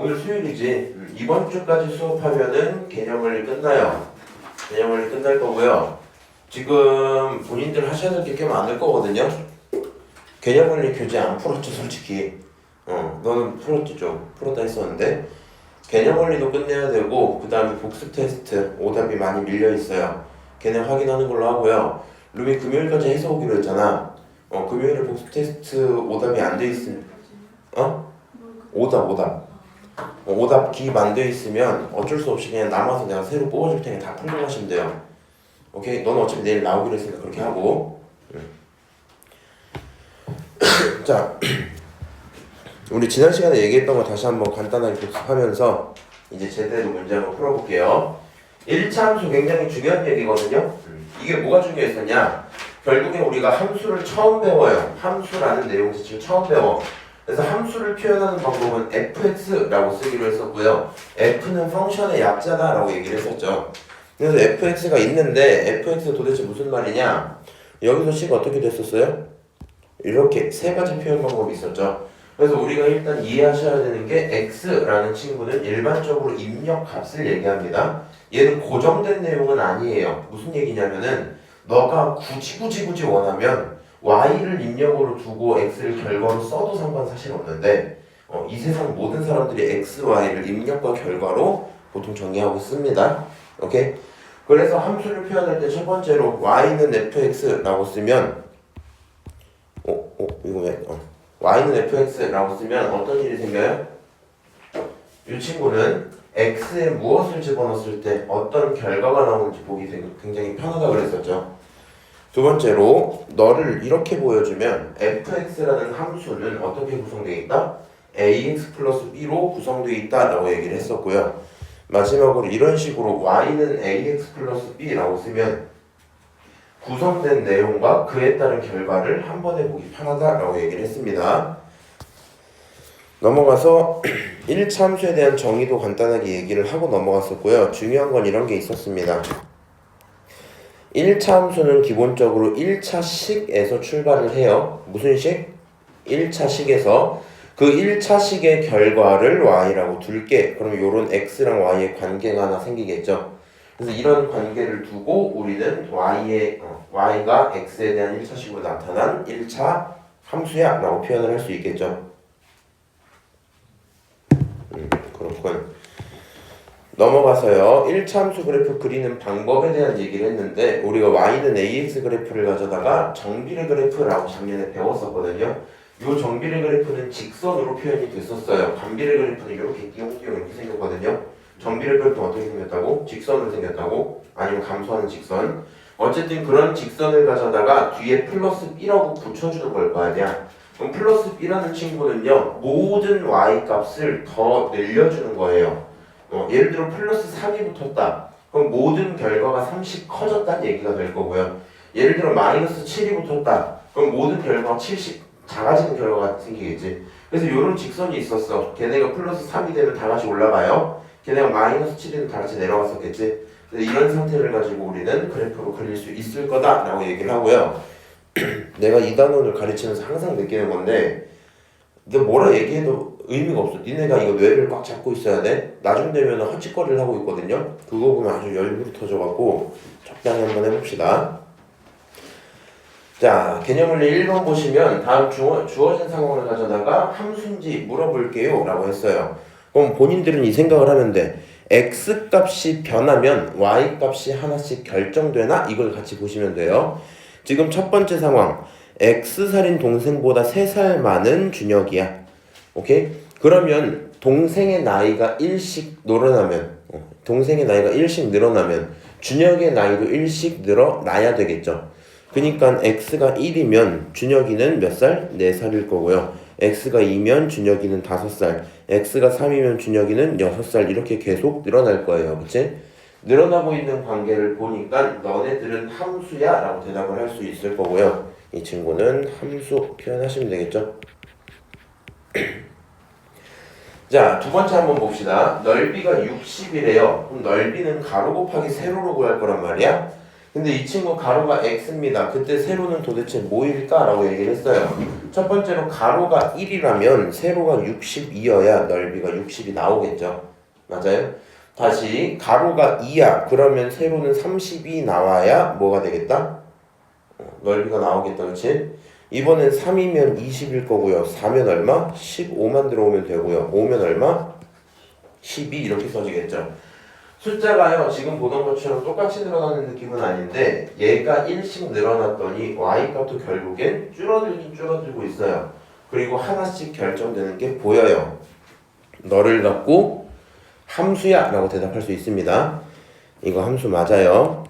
오늘 수요일이지. 이번 주까지 수업하면은 개념원리 끝나요. 개념원리 끝날 거고요. 지금 본인들 하셔야 될 게 꽤 많을 거거든요. 개념원리 교재 안 풀었죠, 솔직히. 너는 풀었지 좀. 풀었다 했었는데 개념원리도 끝내야 되고 그 다음에 복습 테스트 오답이 많이 밀려 있어요. 걔네 확인하는 걸로 하고요. 루비 금요일까지 해서 오기로 했잖아. 금요일에 복습 테스트 오답이 안 돼 있으면 오답 기입 안 돼 있으면 어쩔 수 없이 그냥 남아서 내가 새로 뽑아줄 테니 다 풀고 가시면 돼요. 오케이? 너는 어차피 내일 나오기로 했으니까 그렇게 하고. 자, 우리 지난 시간에 얘기했던 거 다시 한번 간단하게 복습하면서 이제 제대로 문제 한번 풀어볼게요. 1차 함수 굉장히 중요한 얘기거든요. 이게 뭐가 중요했었냐? 결국에 우리가 함수를 처음 배워요. 함수라는 내용 자체를 처음 배워. 그래서 함수를 표현하는 방법은 fx라고 쓰기로 했었고요. f는 펑션의 약자다라고 얘기를 했었죠. 그래서 fx가 있는데 fx가 도대체 무슨 말이냐? 여기서 식이 어떻게 됐었어요? 이렇게 세 가지 표현 방법이 있었죠. 그래서 우리가 일단 이해하셔야 되는 게 x라는 친구는 일반적으로 입력 값을 얘기합니다. 얘는 고정된 내용은 아니에요. 무슨 얘기냐면은 너가 굳이 원하면 y를 입력으로 두고 x를 결과로 써도 상관 사실 없는데 이 세상 모든 사람들이 x, y를 입력과 결과로 보통 정의하고 씁니다. 오케이? 그래서 함수를 표현할 때 첫 번째로 y는 fx라고 쓰면 이거 왜? y는 fx라고 쓰면 어떤 일이 생겨요? 이 친구는 x에 무엇을 집어넣었을 때 어떤 결과가 나오는지 보기 굉장히 편하다 그랬었죠. 두 번째로 너를 이렇게 보여주면 fx라는 함수는 어떻게 구성되어 있다? ax 플러스 b로 구성되어 있다라고 얘기를 했었고요. 마지막으로 이런 식으로 y는 ax 플러스 b라고 쓰면 구성된 내용과 그에 따른 결과를 한 번에 보기 편하다라고 얘기를 했습니다. 넘어가서 1차 함수에 대한 정의도 간단하게 얘기를 하고 넘어갔었고요. 중요한 건 이런 게 있었습니다. 1차 함수는 기본적으로 1차 식에서 출발을 해요. 무슨 식? 1차 식에서 그 1차 식의 결과를 y라고 둘게. 그럼 요런 x랑 y의 관계가 하나 생기겠죠. 그래서 이런 관계를 두고 우리는 y가 x에 대한 1차 식으로 나타난 1차 함수야 라고 표현을 할 수 있겠죠. 그렇군. 넘어가서요. 1차 함수 그래프 그리는 방법에 대한 얘기를 했는데 우리가 y는 ax 그래프를 가져다가 정비례 그래프라고 작년에 배웠었거든요. 이 정비례 그래프는 직선으로 표현이 됐었어요. 반비례 그래프는 이렇게 띄용띄용 이렇게 생겼거든요. 정비례 그래프는 어떻게 생겼다고? 직선으로 생겼다고? 아니면 감소하는 직선? 어쨌든 그런 직선을 가져다가 뒤에 플러스 b라고 붙여주는 걸 거 아니야. 그럼 플러스 b라는 친구는요. 모든 y 값을 더 늘려주는 거예요. 예를 들어 플러스 3이 붙었다. 그럼 모든 결과가 30 커졌다는 얘기가 될 거고요. 예를 들어 마이너스 7이 붙었다. 그럼 모든 결과가 70 작아지는 결과가 생기겠지. 그래서 이런 직선이 있었어. 걔네가 플러스 3이 되면 다 같이 올라가요. 걔네가 마이너스 7이면 다 같이 내려갔었겠지. 그래서 이런 상태를 가지고 우리는 그래프로 그릴 수 있을 거다라고 얘기를 하고요. 내가 이 단원을 가르치면서 항상 느끼는 건데 내가 뭐라 얘기해도 의미가 없어. 니네가 이거 뇌를 꽉 잡고 있어야 돼. 나중 되면 헛짓거리를 하고 있거든요. 그거 보면 아주 열불이 터져갖고 적당히 한번 해봅시다. 자, 개념원리 1번 보시면 다음 주어진 상황을 가져다가 함수인지 물어볼게요 라고 했어요. 그럼 본인들은 이 생각을 하면 돼. x값이 변하면 y값이 하나씩 결정되나? 이걸 같이 보시면 돼요. 지금 첫 번째 상황, x살인 동생보다 3살 많은 준혁이야. 오케이? 그러면 동생의 나이가 1씩 늘어나면 준혁의 나이도 1씩 늘어나야 되겠죠. 그러니까 x가 1이면 준혁이는 몇 살? 4살일 거고요. x가 2면 준혁이는 5살, x가 3이면 준혁이는 6살 이렇게 계속 늘어날 거예요. 그치? 늘어나고 있는 관계를 보니까 너네들은 함수야 라고 대답을 할 수 있을 거고요. 이 친구는 함수 표현하시면 되겠죠. 자, 두 번째 한번 봅시다. 넓이가 60이래요. 그럼 넓이는 가로 곱하기 세로로 구할 거란 말이야. 근데 이 친구 가로가 x입니다. 그때 세로는 도대체 뭐일까? 라고 얘기를 했어요. 첫 번째로 가로가 1이라면 세로가 62여야 넓이가 60이 나오겠죠. 맞아요? 다시 가로가 2야. 그러면 세로는 30이 나와야 뭐가 되겠다? 넓이가 나오겠다. 그렇지? 이번엔 3이면 20일 거고요. 4면 얼마? 15만 들어오면 되고요. 5면 얼마? 12 이렇게 써지겠죠. 숫자가요 지금 보던 것처럼 똑같이 늘어나는 느낌은 아닌데 얘가 1씩 늘어났더니 y값도 결국엔 줄어들긴 줄어들고 있어요. 그리고 하나씩 결정되는 게 보여요. 너를 갖고 함수야 라고 대답할 수 있습니다. 이거 함수 맞아요.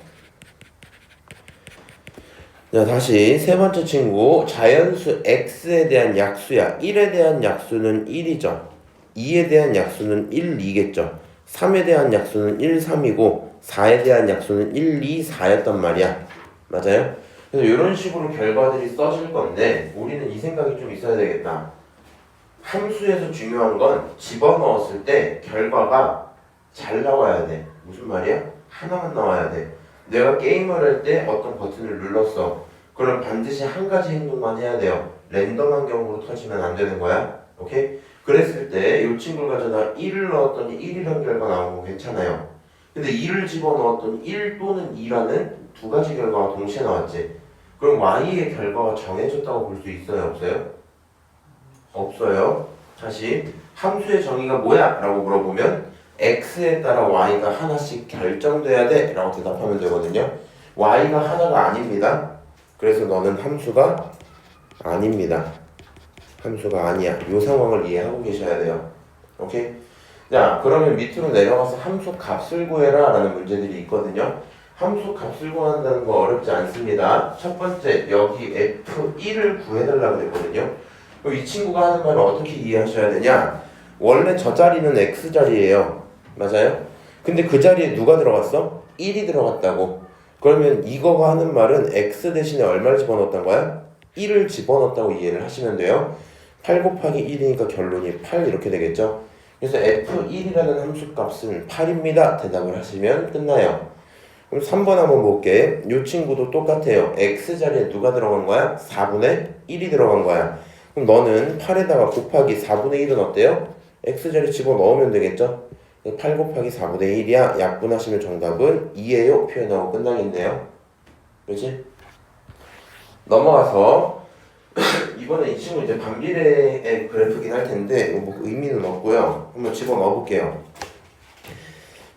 자, 다시 세 번째 친구 자연수 x에 대한 약수야. 1에 대한 약수는 1이죠. 2에 대한 약수는 1, 2겠죠. 3에 대한 약수는 1, 3이고 4에 대한 약수는 1, 2, 4였단 말이야. 맞아요? 그래서 이런 식으로 결과들이 써질 건데 우리는 이 생각이 좀 있어야 되겠다. 함수에서 중요한 건 집어넣었을 때 결과가 잘 나와야 돼. 무슨 말이야? 하나만 나와야 돼. 내가 게임을 할 때 어떤 버튼을 눌렀어. 그럼 반드시 한 가지 행동만 해야 돼요. 랜덤한 경우로 터지면 안 되는 거야. 오케이? 그랬을 때 이 친구를 가져다 1을 넣었더니 1이라는 결과 나온 거 괜찮아요. 근데 2를 집어넣었더니 1 또는 2라는 두 가지 결과가 동시에 나왔지. 그럼 y의 결과가 정해졌다고 볼 수 있어요? 없어요? 없어요. 다시 함수의 정의가 뭐야? 라고 물어보면 x에 따라 y가 하나씩 결정돼야 돼 라고 대답하면 되거든요. y가 하나가 아닙니다. 그래서 너는 함수가 아닙니다. 함수가 아니야. 이 상황을 이해하고 계셔야 돼요. 오케이? 자, 그러면 밑으로 내려가서 함수 값을 구해라 라는 문제들이 있거든요. 함수 값을 구한다는 거 어렵지 않습니다. 첫 번째, 여기 f1을 구해달라고 했거든요. 그럼 이 친구가 하는 말을 어떻게 이해하셔야 되냐? 원래 저 자리는 x자리예요. 맞아요? 근데 그 자리에 누가 들어갔어? 1이 들어갔다고. 그러면 이거가 하는 말은 x 대신에 얼마를 집어넣었던 거야? 1을 집어넣었다고 이해를 하시면 돼요. 8 곱하기 1이니까 결론이 8 이렇게 되겠죠. 그래서 f1이라는 함수값은 8입니다. 대답을 하시면 끝나요. 그럼 3번 한번 볼게. 이 친구도 똑같아요. x자리에 누가 들어간 거야? 4분의 1이 들어간 거야. 그럼 너는 8에다가 곱하기 4분의 1은 어때요? x자리 집어넣으면 되겠죠. 8 곱하기 4분의 1이야. 약분하시면 정답은 2예요. 표현하고 끝나겠네요. 그렇지? 넘어가서 이번에 이 친구 이제 반비례의 그래프긴 할 텐데 뭐 의미는 없고요. 한번 집어넣어 볼게요.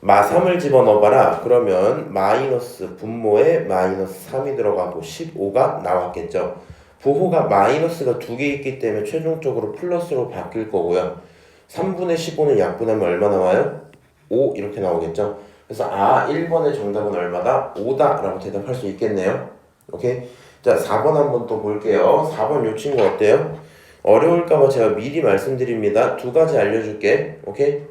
마3을 집어넣어봐라. 그러면 마이너스 분모에 마이너스 3이 들어가고 15가 나왔겠죠. 부호가 마이너스가 두 개 있기 때문에 최종적으로 플러스로 바뀔 거고요. 3분의 15는 약분하면 얼마 나와요? 5 이렇게 나오겠죠. 그래서 1번의 정답은 얼마다? 5다 라고 대답할 수 있겠네요. 오케이? 자, 4번 한번 또 볼게요. 4번 요 친구 어때요? 어려울까봐 제가 미리 말씀드립니다. 두 가지 알려줄게. 오케이?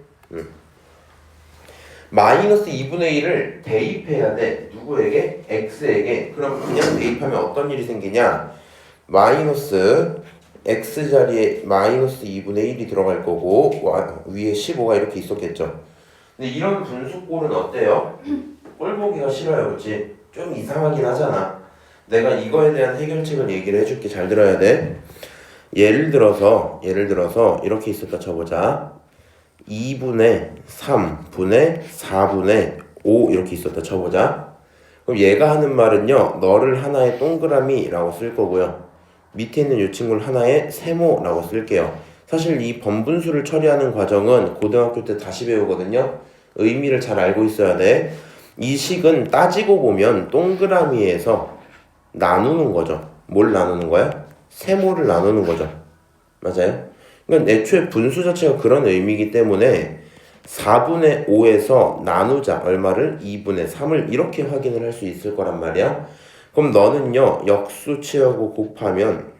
마이너스 2분의 1을 대입해야 돼. 누구에게? x에게. 그럼 그냥 대입하면 어떤 일이 생기냐? 마이너스 x자리에 마이너스 2분의 1이 들어갈 거고 위에 15가 이렇게 있었겠죠. 근데 이런 분수꼴은 어때요? 꼴 보기가 싫어요. 그렇지? 좀 이상하긴 하잖아. 내가 이거에 대한 해결책을 얘기를 해줄게. 잘 들어야 돼. 예를 들어서 이렇게 있었다 쳐보자. 2분의 3분의 4분의 5 이렇게 있었다 쳐보자. 그럼 얘가 하는 말은요, 너를 하나의 동그라미라고 쓸 거고요. 밑에 있는 이 친구를 하나의 세모라고 쓸게요. 사실 이 번분수를 처리하는 과정은 고등학교 때 다시 배우거든요. 의미를 잘 알고 있어야 돼. 이 식은 따지고 보면 동그라미에서 나누는 거죠. 뭘 나누는 거야? 세모를 나누는 거죠. 맞아요? 그러니까 애초에 분수 자체가 그런 의미이기 때문에 4분의 5에서 나누자 얼마를? 2분의 3을 이렇게 확인을 할 수 있을 거란 말이야. 그럼 너는요, 역수 취하고 곱하면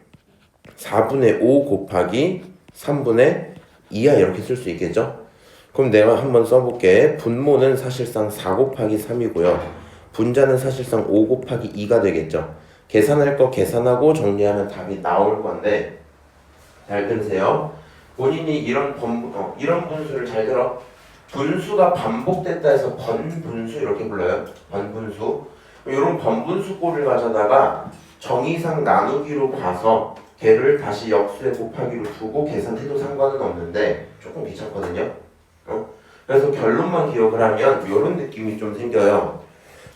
4분의 5 곱하기 3분의 2야 이렇게 쓸 수 있겠죠? 그럼 내가 한번 써볼게. 분모는 사실상 4 곱하기 3이고요. 분자는 사실상 5 곱하기 2가 되겠죠. 계산할 거 계산하고 정리하면 답이 나올 건데 잘 들으세요. 본인이 이런 분수를 잘 들어. 분수가 반복됐다 해서 번분수 이렇게 불러요. 번분수. 이런 번분수꼴을 가져다가 정의상 나누기로 봐서 걔를 다시 역수에 곱하기로 두고 계산해도 상관은 없는데 조금 귀찮거든요. 그래서 결론만 기억을 하면 이런 느낌이 좀 생겨요.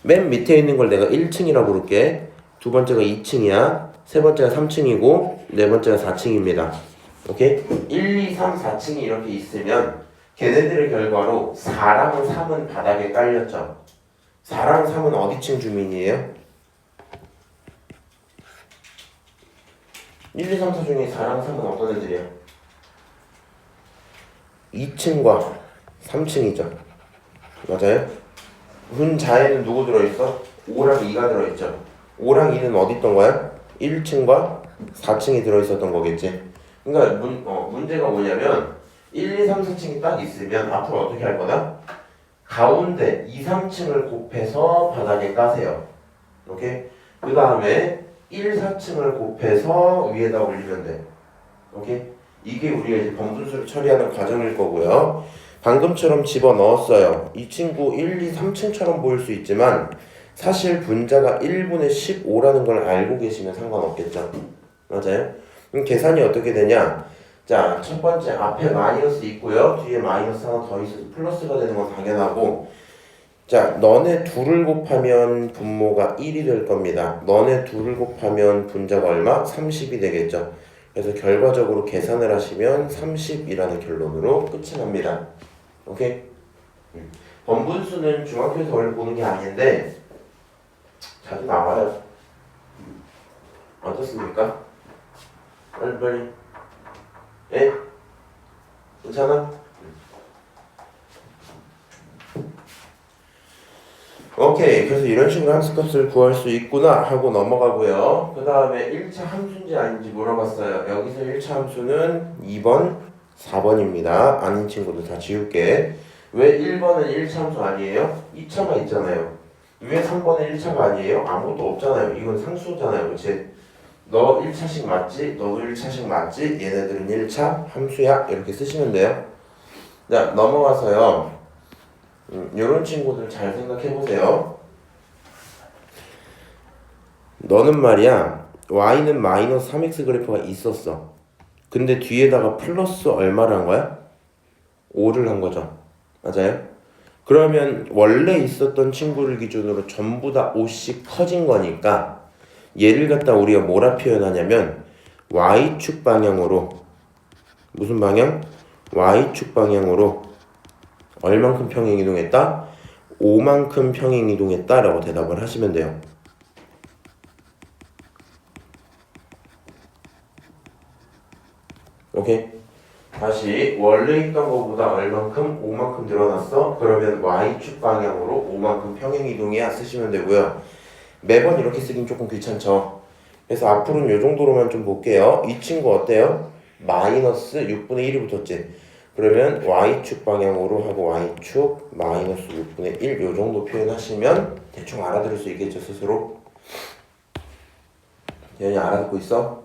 맨 밑에 있는 걸 내가 1층이라고 부를게. 두 번째가 2층이야. 세 번째가 3층이고 네 번째가 4층입니다. 오케이? 1, 2, 3, 4층이 이렇게 있으면 걔네들의 결과로 4랑 3은 바닥에 깔렸죠. 4랑 3은 어디층 주민이에요? 1, 2, 3, 4 중에 4랑 3은 어떤 애들이야? 2층과 3층이죠. 맞아요? 분자에는 누구 들어있어? 5랑 2가 들어있죠. 5랑 2는 어디 있던 거야? 1층과 4층이 들어있었던 거겠지. 그러니까 문제가 뭐냐면 1, 2, 3, 4층이 딱 있으면 앞으로 어떻게 할 거다? 가운데 2, 3층을 곱해서 바닥에 까세요. 오케이? 그 다음에 1, 4층을 곱해서 위에다 올리면 돼. 오케이? 이게 우리가 이제 번분수를 처리하는 과정일 거고요. 방금처럼 집어넣었어요. 이 친구 1, 2, 3층처럼 보일 수 있지만 사실 분자가 1분의 15라는 걸 알고 계시면 상관없겠죠. 맞아요? 그럼 계산이 어떻게 되냐? 자, 첫 번째 앞에 마이너스 있고요. 뒤에 마이너스 하나 더 있어서 플러스가 되는 건 당연하고, 자, 너네 둘을 곱하면 분모가 1이 될 겁니다. 너네 둘을 곱하면 분자가 얼마? 30이 되겠죠. 그래서 결과적으로 계산을 하시면 30이라는 결론으로 끝이 납니다. 오케이? 번분수는 중학교에서 원래 보는 게 아닌데 자주 나와요. 어떻습니까? 빨리. 예? 괜찮아? 오케이. 그래서 이런 식으로 함수값을 구할 수 있구나 하고 넘어가고요. 그 다음에 1차 함수인지 아닌지 물어봤어요. 여기서 1차 함수는 2번, 4번입니다. 아닌 친구들 다 지울게. 왜 1번은 1차 함수 아니에요? 2차가 있잖아요. 왜 3번은 1차가 아니에요? 아무것도 없잖아요. 이건 상수잖아요. 그치? 너 1차식 맞지? 너도 1차식 맞지? 얘네들은 1차 함수야. 이렇게 쓰시면 돼요. 자, 넘어가서요. 요런 친구들 잘 생각해보세요. 너는 말이야 y는 마이너스 3x 그래프가 있었어. 근데 뒤에다가 플러스 얼마를 한 거야? 5를 한 거죠. 맞아요? 그러면 원래 있었던 친구를 기준으로 전부 다 5씩 커진 거니까 얘를 갖다 우리가 뭐라 표현하냐면 y축 방향으로, 무슨 방향? y축 방향으로 얼만큼 평행이동했다? 5만큼 평행이동했다 라고 대답을 하시면 돼요. 오케이? 다시 원래 있던 것보다 얼만큼? 5만큼 늘어났어? 그러면 y축 방향으로 5만큼 평행이동해야 쓰시면 되고요. 매번 이렇게 쓰긴 조금 귀찮죠. 그래서 앞으로는 이 정도로만 좀 볼게요. 이 친구 어때요? 마이너스 6분의 1이 붙었지. 그러면 y축 방향으로 하고 y축 마이너스 6분의 1 요 정도 표현하시면 대충 알아들을 수 있겠죠, 스스로. 대현이 알아듣고 있어?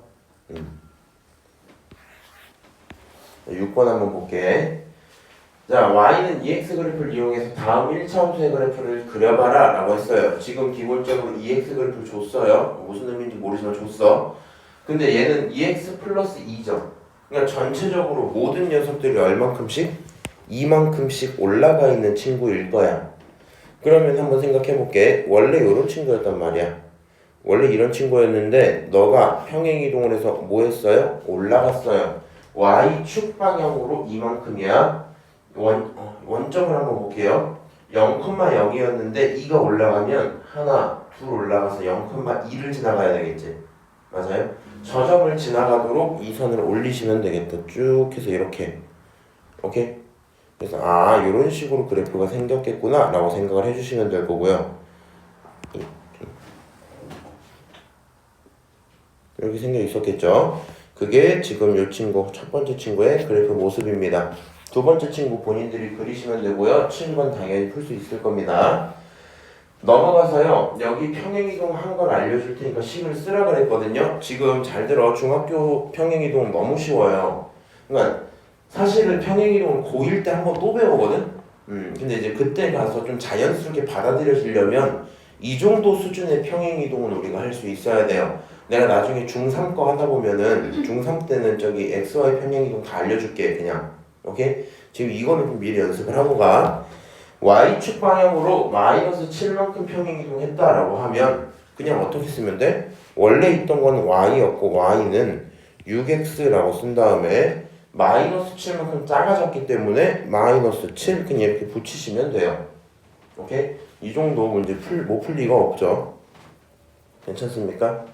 6번 한번 볼게. 자, y는 EX 그래프를 이용해서 다음 1차 함수의 그래프를 그려봐라 라고 했어요. 지금 기본적으로 EX 그래프를 줬어요. 무슨 의미인지 모르지만 줬어. 근데 얘는 EX 플러스 2죠. 그러니까 전체적으로 모든 녀석들이 얼만큼씩? 2만큼씩 올라가 있는 친구일 거야. 그러면 한번 생각해 볼게. 원래 이런 친구였단 말이야. 원래 이런 친구였는데 너가 평행이동을 해서 뭐 했어요? 올라갔어요. y축 방향으로 이만큼이야. 원점을 한번 볼게요. 0,0이었는데 2가 올라가면 하나, 둘 올라가서 0,2를 지나가야 되겠지. 맞아요? 저 점을 지나가도록 이 선을 올리시면 되겠다. 쭉 해서 이렇게. 오케이? 그래서 이런 식으로 그래프가 생겼겠구나 라고 생각을 해주시면 될 거고요. 이렇게 생겨 있었겠죠. 그게 지금 이 친구, 첫 번째 친구의 그래프 모습입니다. 두 번째 친구 본인들이 그리시면 되고요. 7번 당연히 풀 수 있을 겁니다. 넘어가서요. 여기 평행이동 한 걸 알려줄 테니까 식을 쓰라 그랬거든요. 지금 잘 들어. 중학교 평행이동 너무 쉬워요. 그러니까 사실은 평행이동을 고1 때 한 번 또 배우거든. 근데 이제 그때 가서 좀 자연스럽게 받아들여지려면 이 정도 수준의 평행이동은 우리가 할 수 있어야 돼요. 내가 나중에 중3 거 하다 보면은 중3 때는 저기 XY 평행이동 다 알려줄게 그냥. 오케이? 지금 이거는 좀 미리 연습을 하고 가. Y축 방향으로 마이너스 7만큼 평행이동 했다라고 하면 그냥 어떻게 쓰면 돼? 원래 있던 건 Y였고 Y는 6X라고 쓴 다음에 마이너스 7만큼 작아졌기 때문에 마이너스 7 그냥 이렇게 붙이시면 돼요. 오케이? 이 정도 문제 못 풀 리가 없죠. 괜찮습니까?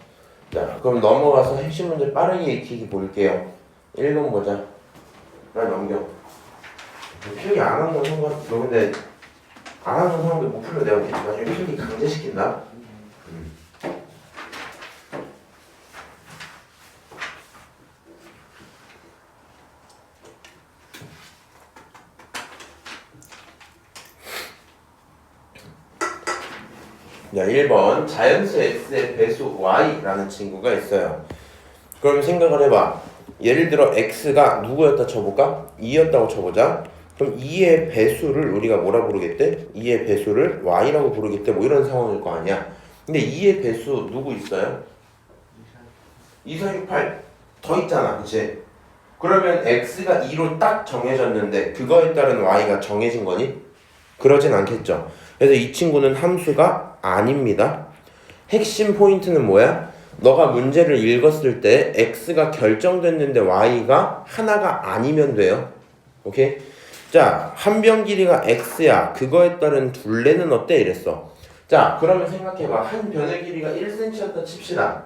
자, 그럼 넘어가서 핵심 문제 빠르게 익히기 볼게요. 1번 보자. 날 넘겨. 필기 안 하는 건 상관, 너 근데 안 하는 사람들 못 풀려 내가 나중에 필기 강제시킨다? 자, 1번 자연수 x의 배수 y라는 친구가 있어요. 그럼 생각을 해봐. 예를 들어 x가 누구였다 쳐볼까? 2였다고 쳐보자. 그럼 2의 배수를 우리가 뭐라 부르겠대? 2의 배수를 y라고 부르겠대. 뭐 이런 상황일 거 아니야. 근데 2의 배수 누구 있어요? 2, 4, 6, 8 더 있잖아. 그치? 그러면 x가 2로 딱 정해졌는데 그거에 따른 y가 정해진 거니? 그러진 않겠죠. 그래서 이 친구는 함수가 아닙니다. 핵심 포인트는 뭐야? 너가 문제를 읽었을 때 x가 결정됐는데 y가 하나가 아니면 돼요. 오케이? 자, 한 변 길이가 x야. 그거에 따른 둘레는 어때? 이랬어. 자, 그러면 생각해봐. 한 변의 길이가 1cm였다 칩시다.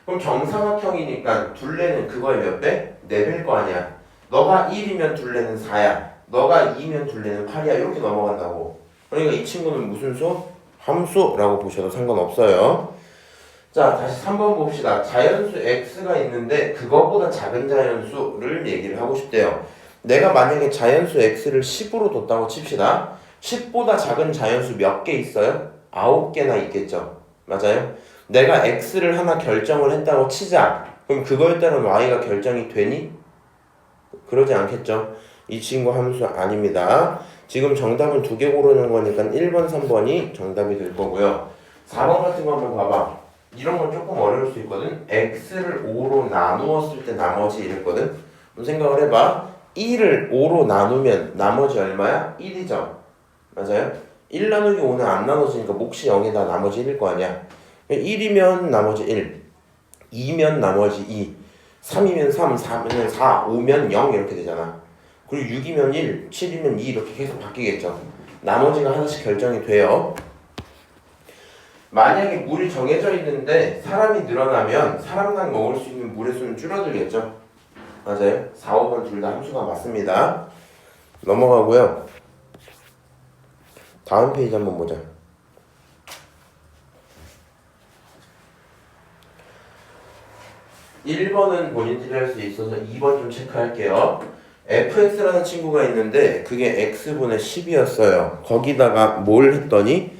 그럼 정사각형이니까 둘레는 그거의 몇 배? 4배일 거 아니야. 너가 1이면 둘레는 4야. 너가 2면 둘레는 8이야. 이렇게 넘어간다고. 그러니까 이 친구는 무슨 수? 함수라고 보셔도 상관없어요. 자, 다시 3번 봅시다. 자연수 x가 있는데 그거보다 작은 자연수를 얘기를 하고 싶대요. 내가 만약에 자연수 x를 10으로 뒀다고 칩시다. 10보다 작은 자연수 몇 개 있어요? 9개나 있겠죠. 맞아요? 내가 x를 하나 결정을 했다고 치자. 그럼 그거에 따른 y가 결정이 되니? 그러지 않겠죠. 이 친구 함수 아닙니다. 지금 정답은 2개 고르는 거니까 1번, 3번이 정답이 될 거고요. 4번 같은 거 한번 봐봐. 이런 건 조금 어려울 수 있거든. x를 5로 나누었을 때 나머지 이랬거든. 그럼 생각을 해봐. 1을 5로 나누면 나머지 얼마야? 1이죠. 맞아요? 1 나누기 5는 안 나눠지니까 몫이 0이다. 나머지 1일 거 아니야. 1이면 나머지 1, 2면 나머지 2, 3이면 3, 4면 4, 5면 0 이렇게 되잖아. 그리고 6이면 1, 7이면 2 이렇게 계속 바뀌겠죠. 나머지가 하나씩 결정이 돼요. 만약에 물이 정해져 있는데 사람이 늘어나면 사람당 먹을 수 있는 물의 수는 줄어들겠죠. 맞아요. 4, 5번 둘 다 함수가 맞습니다. 넘어가고요. 다음 페이지 한번 보자. 1번은 본인들이 할 수 있어서 2번 좀 체크할게요. fx라는 친구가 있는데 그게 x분의 10이었어요. 거기다가 뭘 했더니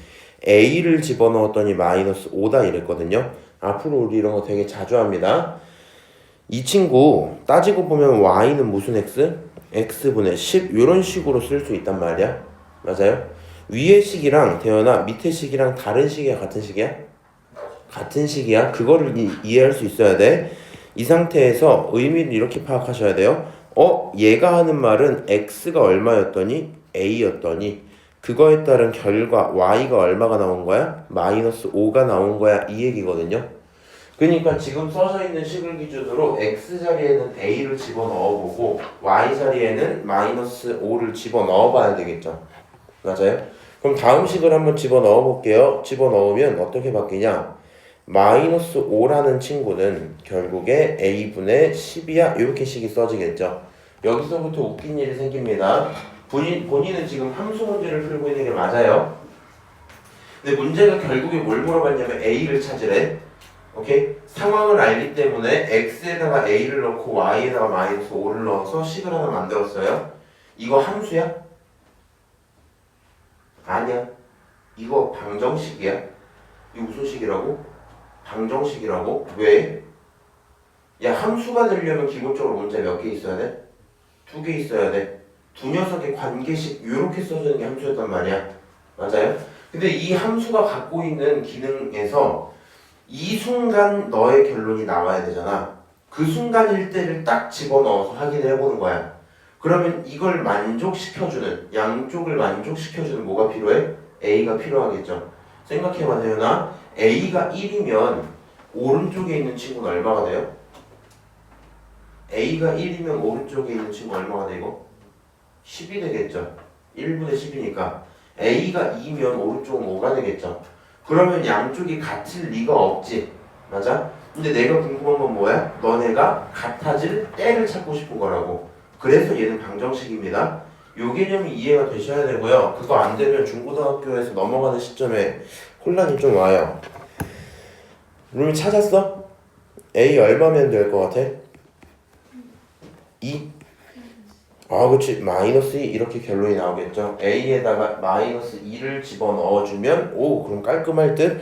a를 집어넣었더니 마이너스 5다 이랬거든요. 앞으로 우리 이런 거 되게 자주 합니다. 이 친구 따지고 보면 y는 무슨 x? x분의 10 이런 식으로 쓸 수 있단 말이야. 맞아요? 위의 식이랑 태연아 밑의 식이랑 다른 식이야? 같은 식이야? 같은 식이야. 그거를 이해할 수 있어야 돼. 이 상태에서 의미를 이렇게 파악하셔야 돼요. 얘가 하는 말은 x가 얼마였더니 a였더니 그거에 따른 결과 y가 얼마가 나온 거야? 마이너스 5가 나온 거야. 이 얘기거든요. 그러니까 지금 써져 있는 식을 기준으로 x 자리에는 a를 집어넣어보고 y 자리에는 마이너스 5를 집어넣어봐야 되겠죠. 맞아요? 그럼 다음 식을 한번 집어넣어볼게요. 집어넣으면 어떻게 바뀌냐? 마이너스 5라는 친구는 결국에 a분의 10이야 이렇게 식이 써지겠죠. 여기서부터 웃긴 일이 생깁니다. 본인은 지금 함수 문제를 풀고 있는 게 맞아요. 근데 문제가 결국에 뭘 물어봤냐면 a를 찾으래. 오케이? 상황을 알기 때문에 x에다가 a를 넣고 y에다가 마이너스 5를 넣어서 식을 하나 만들었어요. 이거 함수야? 아니야. 이거 방정식이야. 이거 무슨 식이라고? 방정식이라고? 왜? 야, 함수가 되려면 기본적으로 문자 몇 개 있어야 돼? 2개 있어야 돼. 두 녀석의 관계식 이렇게 써주는 게 함수였단 말이야. 맞아요? 근데 이 함수가 갖고 있는 기능에서 이 순간 너의 결론이 나와야 되잖아. 그 순간일 때를 딱 집어넣어서 확인을 해보는 거야. 그러면 이걸 만족시켜주는, 양쪽을 만족시켜주는 뭐가 필요해? A가 필요하겠죠. 생각해봐 대현아. A가 1이면 오른쪽에 있는 친구는 얼마가 돼요? A가 1이면 오른쪽에 있는 친구 얼마가 돼 이거? 10이 되겠죠. 1분의 10이니까 A가 2면 오른쪽은 5가 되겠죠. 그러면 양쪽이 같을 리가 없지. 맞아? 근데 내가 궁금한 건 뭐야? 너네가 같아질 때를 찾고 싶은 거라고. 그래서 얘는 방정식입니다. 요 개념이 이해가 되셔야 되고요. 그거 안 되면 중고등학교에서 넘어가는 시점에 혼란이 좀 와요. 룰 찾았어? A 얼마면 될 것 같아? 2? 아 그치 마이너스 2 이렇게 결론이 나오겠죠. A에다가 마이너스 2를 집어넣어주면 오 그럼 깔끔할 듯.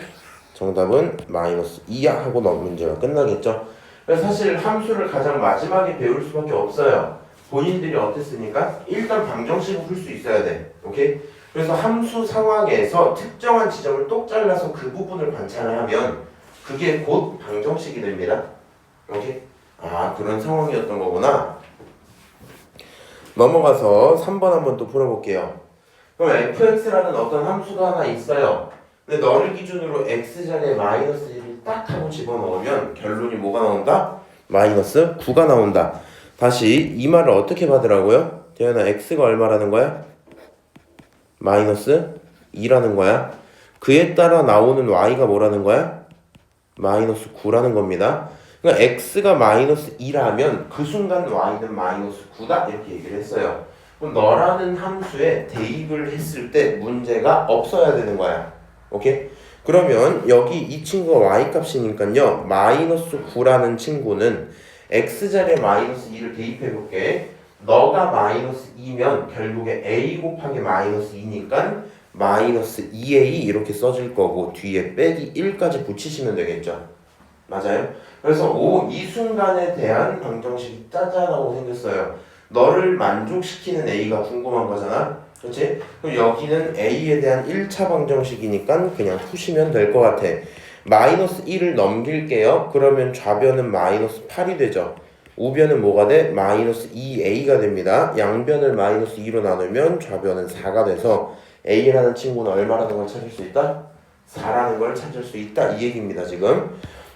정답은 마이너스 2야 하고 문제가 끝나겠죠. 그래서 사실 함수를 가장 마지막에 배울 수밖에 없어요. 본인들이 어땠으니까 일단 방정식을 풀 수 있어야 돼. 오케이? 그래서 함수 상황에서 특정한 지점을 똑 잘라서 그 부분을 관찰을 하면 그게 곧 방정식이 됩니다. 오케이? 아 그런 상황이었던 거구나. 넘어가서 3번 한번 또 풀어볼게요. 그럼 fx라는 어떤 함수가 하나 있어요. 근데 너를 기준으로 x자리에 마이너스 1을 딱 하고 집어넣으면 결론이 뭐가 나온다? 마이너스 9가 나온다. 다시 이 말을 어떻게 받으라고요? 대현아 x가 얼마라는 거야? 마이너스 2라는 거야. 그에 따라 나오는 y가 뭐라는 거야? 마이너스 9라는 겁니다. 그러니까 x가 마이너스 2라면 그 순간 y는 마이너스 9다 이렇게 얘기를 했어요. 그럼 너라는 함수에 대입을 했을 때 문제가 없어야 되는 거야. 오케이? 그러면 여기 이 친구가 y 값이니까요. 마이너스 9라는 친구는 x자리에 마이너스 2를 대입해 볼게. 너가 마이너스 2면 결국에 a 곱하기 마이너스 2니까 마이너스 2a 이렇게 써질 거고 뒤에 빼기 1까지 붙이시면 되겠죠. 맞아요? 그래서 이 순간에 대한 방정식이 짜잔하고 생겼어요. 너를 만족시키는 A가 궁금한 거잖아. 그렇지? 그럼 여기는 A에 대한 1차 방정식이니까 그냥 푸시면 될 것 같아. 마이너스 1을 넘길게요. 그러면 좌변은 마이너스 8이 되죠. 우변은 뭐가 돼? 마이너스 2A가 됩니다. 양변을 마이너스 2로 나누면 좌변은 4가 돼서 A라는 친구는 얼마라는 걸 찾을 수 있다? 4라는 걸 찾을 수 있다. 이 얘기입니다 지금.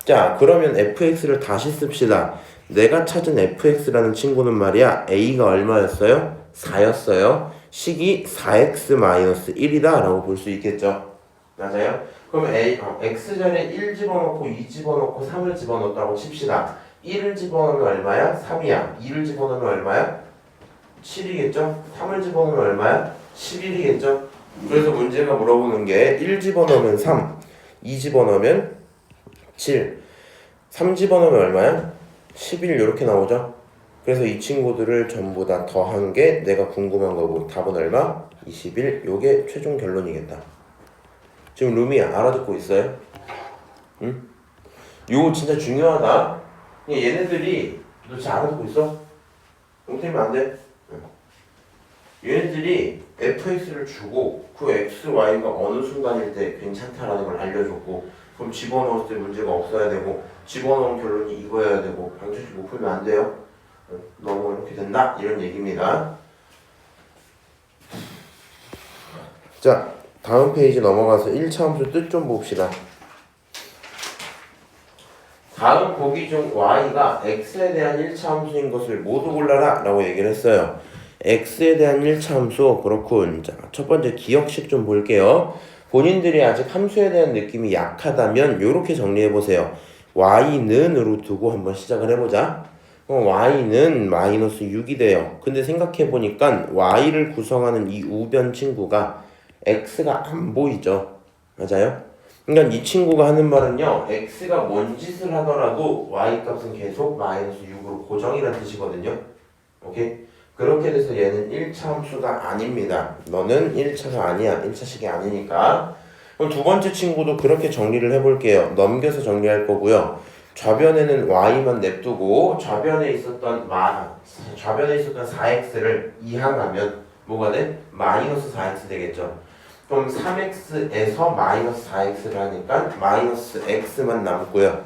자 그러면 fx를 다시 씁시다. 내가 찾은 fx라는 친구는 말이야 a가 얼마였어요? 4였어요. 식이 4x-1이다 라고 볼 수 있겠죠. 맞아요? 그러면 x자리에 1 집어넣고 2 집어넣고 3을 집어넣었다고 칩시다. 1을 집어넣으면 얼마야? 3이야. 2를 집어넣으면 얼마야? 7이겠죠? 3을 집어넣으면 얼마야? 11이겠죠? 그래서 문제가 물어보는 게 1 집어넣으면 3, 2 집어넣으면 7, 3 집어넣으면 얼마야? 11 이렇게 나오죠? 그래서 이 친구들을 전부 다 더한 게 내가 궁금한 거고 답은 얼마? 21. 요게 최종 결론이겠다. 지금 루미 알아듣고 있어요? 응? 요거 진짜 중요하다. 얘네들이 너 진짜 알아듣고 있어? 용태면 안 돼? 응. 얘네들이 fx를 주고 그 x, y가 어느 순간일 때 괜찮다라는 걸 알려줬고 그럼 집어넣었을 때 문제가 없어야 되고 집어넣은 결론이 이거여야 되고 방정식 못 풀면 안 돼요. 너무 이렇게 된다 이런 얘기입니다. 자 다음 페이지 넘어가서 1차 함수 뜻 좀 봅시다. 다음 보기 중 y가 x에 대한 1차 함수인 것을 모두 골라라 라고 얘기를 했어요. x에 대한 1차 함수 그렇군. 자, 첫 번째 기억식 좀 볼게요. 본인들이 아직 함수에 대한 느낌이 약하다면 이렇게 정리해보세요. y는으로 두고 한번 시작을 해보자. y는 마이너스 6이 돼요. 근데 생각해보니까 y를 구성하는 이 우변 친구가 x가 안 보이죠. 맞아요? 그러니까 이 친구가 하는 말은요. x가 뭔 짓을 하더라도 y 값은 계속 마이너스 6으로 고정이라는 뜻이거든요. 오케이? 그렇게 돼서 얘는 1차 함수가 아닙니다. 너는 1차가 아니야. 1차식이 아니니까. 그럼 두 번째 친구도 그렇게 정리를 해볼게요. 넘겨서 정리할 거고요. 좌변에는 y만 냅두고 좌변에 있었던 4x를 이항하면 뭐가 돼? 마이너스 4x 되겠죠. 그럼 3x에서 마이너스 4x를 하니까 마이너스 x만 남고요.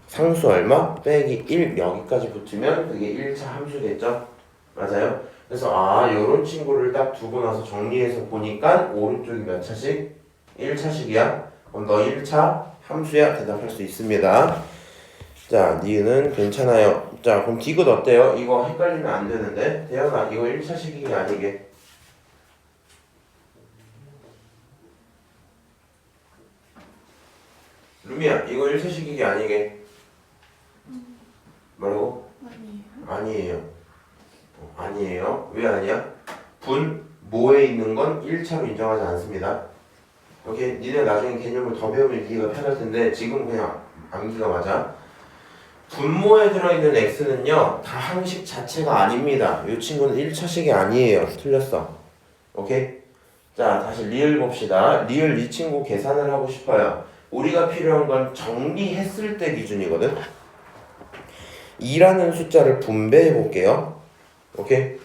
상수 얼마? 빼기 1 여기까지 붙으면 그게 1차 함수겠죠? 맞아요? 그래서 요런 친구를 딱 두고 나서 정리해서 보니까 오른쪽이 몇 차식? 1차식이야. 그럼 너 1차 함수야? 대답할 수 있습니다. 자, 니은은 괜찮아요. 자, 그럼 디귿 어때요? 이거 헷갈리면 안 되는데. 대현아, 이거 1차식이 아니게. 루미야, 이거 1차식이 아니게. 뭐라고? 아니에요. 아니에요. 왜 아니야? 분모에 있는 건 1차로 인정하지 않습니다. 오케이? 니네 나중에 개념을 더 배우면 이해가 편할 텐데 지금 그냥 암기가 맞아. 분모에 들어있는 x는요 다 항식 자체가 아닙니다. 이 친구는 1차식이 아니에요. 틀렸어. 오케이? 자, 다시 리을 봅시다. 리을 이 친구 계산을 하고 싶어요. 우리가 필요한 건 정리했을 때 기준이거든. 2라는 숫자를 분배해 볼게요. 오케이?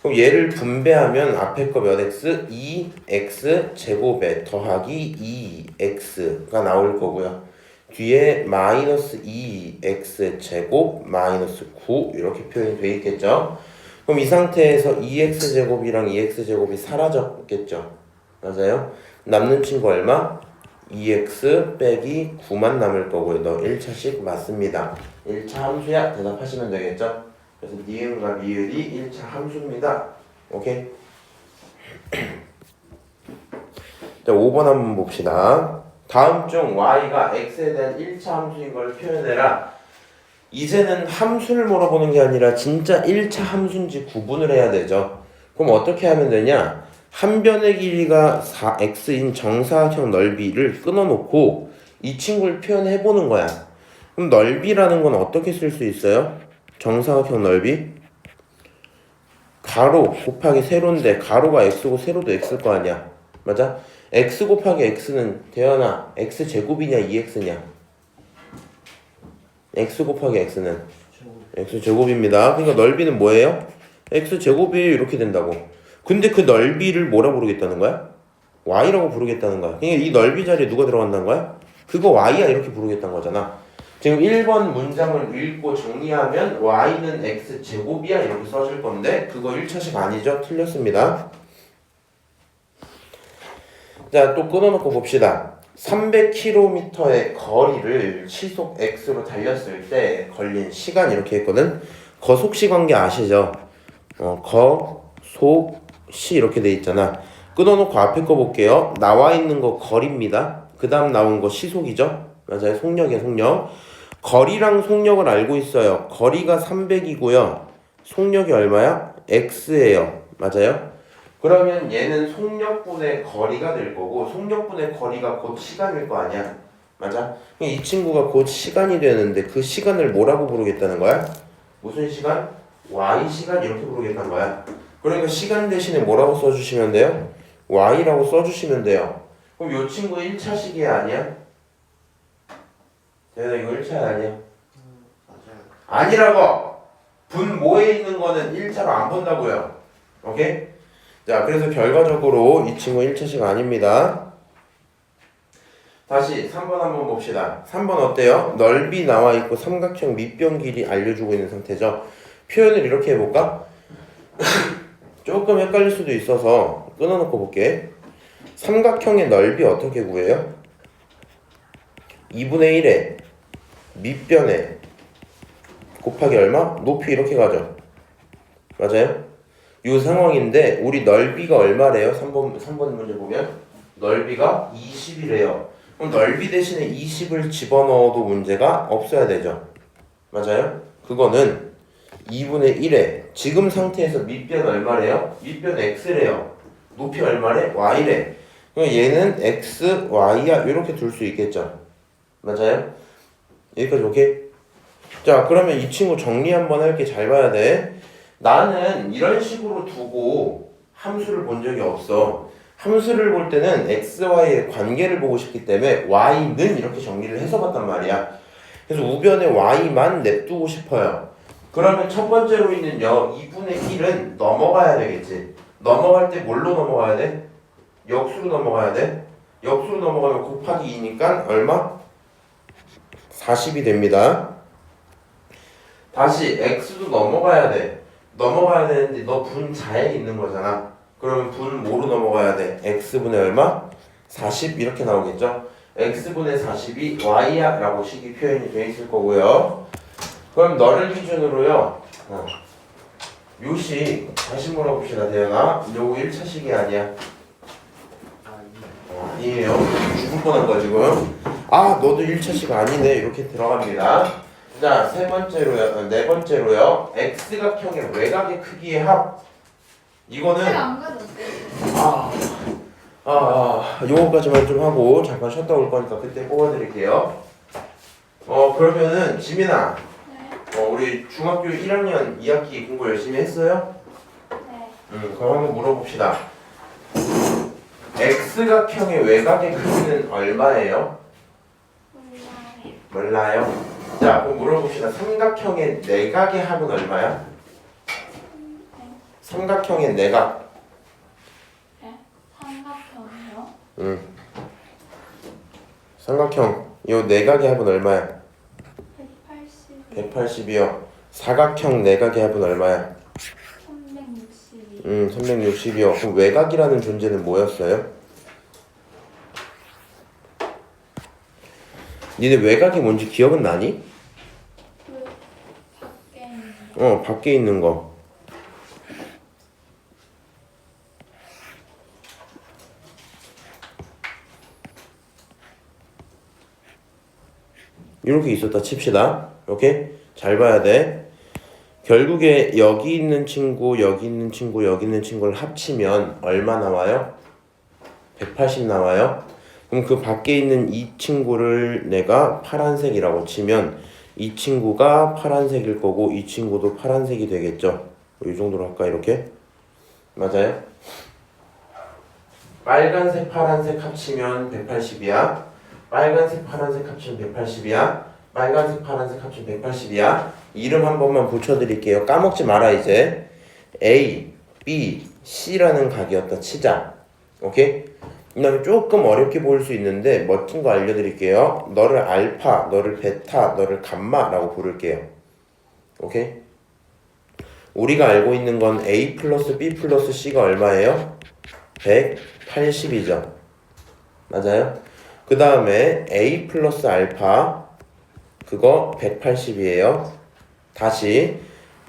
그럼 얘를 분배하면 앞에 거 몇 x? 2x 제곱에 더하기 2x가 나올 거고요. 뒤에 마이너스 2x 제곱 마이너스 9 이렇게 표현이 되어 있겠죠. 그럼 이 상태에서 2x 제곱이랑 2x 제곱이 사라졌겠죠. 맞아요? 남는 친구 얼마? 2x 빼기 9만 남을 거고요. 너 1차식 맞습니다. 1차 함수야 대답하시면 되겠죠. 그래서 니은과 미을이 1차 함수입니다. 오케이? 자, 5번 한번 봅시다. 다음 중 y가 x에 대한 1차 함수인 걸 표현해라. 이제는 함수를 물어보는 게 아니라 진짜 1차 함수인지 구분을 해야 되죠. 그럼 어떻게 하면 되냐? 한 변의 길이가 4x인 정사각형 넓이를 끊어놓고 이 친구를 표현해보는 거야. 그럼 넓이라는 건 어떻게 쓸 수 있어요? 정사각형 넓이 가로 곱하기 세로인데 가로가 x고 세로도 x일 거 아니야. 맞아? x 곱하기 x는 대현아 x 제곱이냐 2x냐? x 곱하기 x는 x 제곱입니다. 그러니까 넓이는 뭐예요? x 제곱이 이렇게 된다고. 근데 그 넓이를 뭐라 부르겠다는 거야? y라고 부르겠다는 거야. 그러니까 이 넓이 자리에 누가 들어간다는 거야? 그거 y야 이렇게 부르겠다는 거잖아. 지금 1번 문장을 읽고 정리하면 y는 x 제곱이야 이렇게 써질 건데 그거 1차식 아니죠? 틀렸습니다. 자, 또 끊어놓고 봅시다. 300km의 거리를 시속 x로 달렸을 때 걸린 시간 이렇게 했거든. 거속시 관계 아시죠? 거속시 이렇게 돼 있잖아. 끊어놓고 앞에 거 볼게요. 나와 있는 거 거리입니다. 그 다음 나온 거 시속이죠? 맞아요. 속력이야 속력. 거리랑 속력을 알고 있어요. 거리가 300이고요. 속력이 얼마야? x예요. 맞아요? 그러면 얘는 속력분의 거리가 될 거고 속력분의 거리가 곧 시간일 거 아니야. 맞아? 이 친구가 곧 시간이 되는데 그 시간을 뭐라고 부르겠다는 거야? 무슨 시간? y시간 이렇게 부르겠다는 거야. 그러니까 시간 대신에 뭐라고 써주시면 돼요? y라고 써주시면 돼요. 그럼 이 친구 1차식이 아니야? 대현아 이거 1차 아니야? 맞아요. 아니라고! 분모에 있는 거는 1차로 안 본다고요. 오케이? 자, 그래서 결과적으로 이 친구 1차식 아닙니다. 다시 3번 한번 봅시다. 3번 어때요? 넓이 나와 있고 삼각형 밑변 길이 알려주고 있는 상태죠. 표현을 이렇게 해볼까? 조금 헷갈릴 수도 있어서 끊어놓고 볼게. 삼각형의 넓이 어떻게 구해요? 2분의 1에 밑변에 곱하기 얼마? 높이 이렇게 가죠. 맞아요? 이 상황인데 우리 넓이가 얼마래요? 3번 문제 보면 넓이가 20이래요. 그럼 넓이 대신에 20을 집어넣어도 문제가 없어야 되죠. 맞아요? 그거는 2분의 1에 지금 상태에서 밑변 얼마래요? 밑변 x래요. 높이 얼마래? y래. 그럼 얘는 x, y야 이렇게 둘 수 있겠죠. 맞아요? 여기까지 오케이? 자, 그러면 이 친구 정리 한번 할게. 잘 봐야 돼. 나는 이런 식으로 두고 함수를 본 적이 없어. 함수를 볼 때는 x, y의 관계를 보고 싶기 때문에 y는 이렇게 정리를 해서 봤단 말이야. 그래서 우변에 y만 냅두고 싶어요. 그러면 첫 번째로 있는 2분의 1은 넘어가야 되겠지. 넘어갈 때 뭘로 넘어가야 돼? 역수로 넘어가야 돼. 역수로 넘어가면 곱하기 2니까 얼마? 40이 됩니다. 다시 x도 넘어가야 돼. 넘어가야 되는데 너 분자에 있는 거잖아. 그러면 분 뭐로 넘어가야 돼? x분의 얼마? 40 이렇게 나오겠죠? x분의 40이 y야 라고 식이 표현이 되어 있을 거고요. 그럼 너를 기준으로요. 요식 다시 물어봅시다. 대현아. 요거 1차식이 아니야. 아니에요. 죽을 뻔한 거 지금. 아 너도 1차식 아니네. 이렇게 들어갑니다. 자, 네 번째로요. x각형의 외곽의 크기의 합. 이거는 안 가졌어요. 요거까지만 좀 하고 잠깐 쉬었다 올 거니까 그때 뽑아드릴게요. 그러면은 지민아, 네. 우리 중학교 1학년 2학기 공부 열심히 했어요? 네. 그럼 한번 물어봅시다. x각형의 외곽의 크기는 얼마예요? 몰라요. 자, 그럼 물어봅시다. 삼각형의 내각의 합은 얼마야? 삼각형의 내각. 네. 삼각형이요? 삼각형 요 내각의 합은 얼마야? 180. 180이요. 사각형 내각의 합은 얼마야? 362. 360이요. 그럼 외곽이라는 존재는 뭐였어요? 니네 외곽이 뭔지 기억은 나니? 그 밖에 있는 밖에 있는 거. 이렇게 있었다 칩시다. 오케이? 잘 봐야 돼. 결국에 여기 있는 친구, 여기 있는 친구, 여기 있는 친구를 합치면 얼마 나와요? 180 나와요. 그럼 그 밖에 있는 이 친구를 내가 파란색이라고 치면 이 친구가 파란색일 거고 이 친구도 파란색이 되겠죠. 이 정도로 할까 이렇게? 맞아요? 빨간색 파란색 합치면 180이야. 빨간색 파란색 합치면 180이야. 빨간색 파란색 합치면 180이야. 이름 한 번만 붙여드릴게요. 까먹지 마라 이제. A, B, C라는 각이었다 치자. 오케이? 그 다음에 조금 어렵게 보일 수 있는데 멋진 거 알려드릴게요. 너를 알파, 너를 베타, 너를 감마라고 부를게요. 오케이? 우리가 알고 있는 건 A 플러스 B 플러스 C가 얼마예요? 180이죠. 맞아요? 그 다음에 A 플러스 알파 그거 180이에요. 다시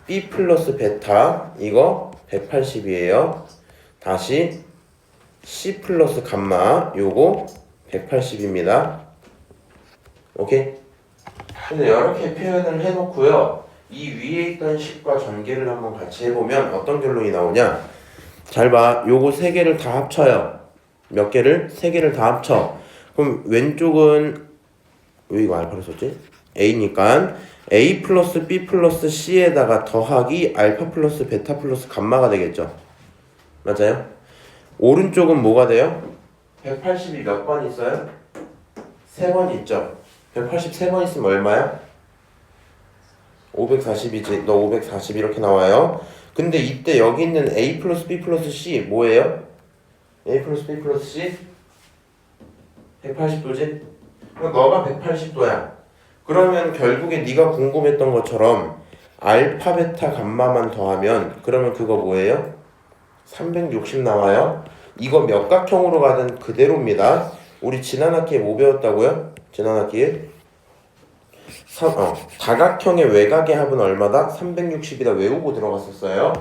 B 플러스 베타 이거 180이에요. 다시 C 플러스 감마 요거 180입니다. 오케이? 근데 이렇게 표현을 해놓고요. 이 위에 있던 식과 전개를 한번 같이 해보면 어떤 결론이 나오냐? 잘 봐. 요거 세 개를 다 합쳐요. 몇 개를? 세 개를 다 합쳐. 그럼 왼쪽은 왜 이거 알파를 썼지? A니까 A 플러스 B 플러스 C에다가 더하기 알파 플러스 베타 플러스 감마가 되겠죠. 맞아요? 오른쪽은 뭐가 돼요? 180이 몇 번 있어요? 3번 있죠. 183번 있으면 얼마야? 540이지. 너 540 이렇게 나와요. 근데 이때 여기 있는 A 플러스 B 플러스 C 뭐예요? A 플러스 B 플러스 C 180도지? 그럼 너가 180도야. 그러면 결국에 네가 궁금했던 것처럼 알파 베타 감마만 더하면 그러면 그거 뭐예요? 360 나와요. 이거 몇 각형으로 가든 그대로입니다. 우리 지난 학기에 뭐 배웠다고요? 지난 학기에 다각형의 외곽의 합은 얼마다? 360이다 외우고 들어갔었어요.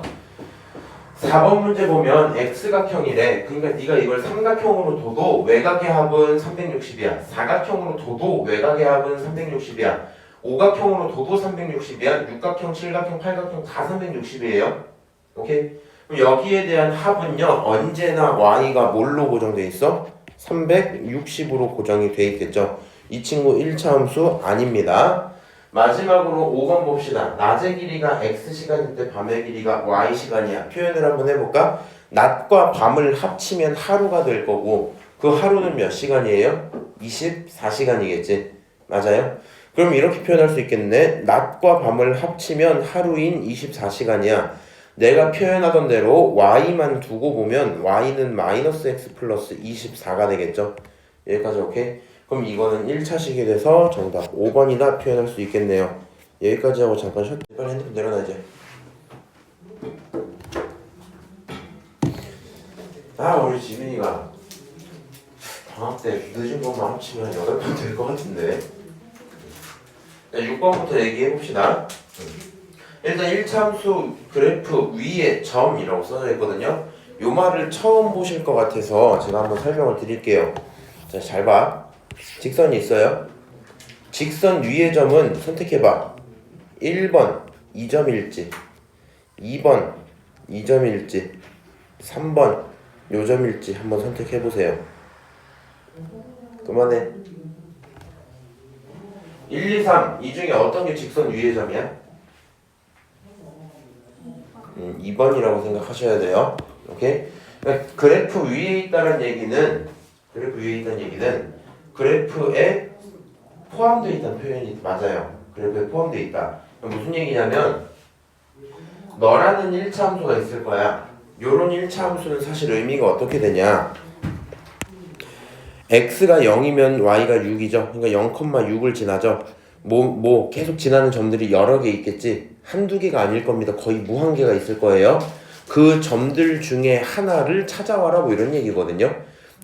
4번 문제 보면 X각형이래. 그러니까 네가 이걸 삼각형으로 둬도 외곽의 합은 360이야. 사각형으로 둬도 외곽의 합은 360이야. 오각형으로 둬도 360이야. 육각형, 칠각형, 팔각형 다 360이에요. 오케이? 그럼 여기에 대한 합은요. 언제나 y가 뭘로 고정돼 있어? 360으로 고정이 돼 있겠죠. 이 친구 1차 함수 아닙니다. 마지막으로 5번 봅시다. 낮의 길이가 x시간일 때 밤의 길이가 y시간이야. 표현을 한번 해볼까? 낮과 밤을 합치면 하루가 될 거고 그 하루는 몇 시간이에요? 24시간이겠지. 맞아요? 그럼 이렇게 표현할 수 있겠네. 낮과 밤을 합치면 하루인 24시간이야. 내가 표현하던 대로 y만 두고 보면 y는 마이너스 x 플러스 24가 되겠죠. 여기까지 오케이? 그럼 이거는 1차식이 돼서 정답 5번이나 표현할 수 있겠네요. 여기까지 하고 잠깐 쉬었다. 빨리 핸드폰 내려놔 이제. 우리 지민이가 방학 때 늦은 것만 합치면 8번 될 것 같은데. 6번부터 얘기해봅시다. 일단 1차함수 그래프 위에 점이라고 써져 있거든요. 요 말을 처음 보실 것 같아서 제가 한번 설명을 드릴게요. 자, 잘 봐. 직선이 있어요. 직선 위의 점은 선택해봐. 1번 2점일지 2번 2점일지 3번 요점일지 한번 선택해보세요. 그만해. 1, 2, 3 이 중에 어떤 게 직선 위의 점이야? 2번이라고 생각하셔야 돼요. 오케이? 그러니까 그래프 위에 있다는 얘기는 그래프에 포함되어 있다는 표현이 맞아요. 그래프에 포함되어 있다. 무슨 얘기냐면 너라는 1차 함수가 있을 거야. 요런 1차 함수는 사실 의미가 어떻게 되냐? x가 0이면 y가 6이죠. 그러니까 0,6을 지나죠. 뭐 계속 지나는 점들이 여러 개 있겠지. 한두 개가 아닐 겁니다. 거의 무한개가 있을 거예요. 그 점들 중에 하나를 찾아와라 뭐 이런 얘기거든요.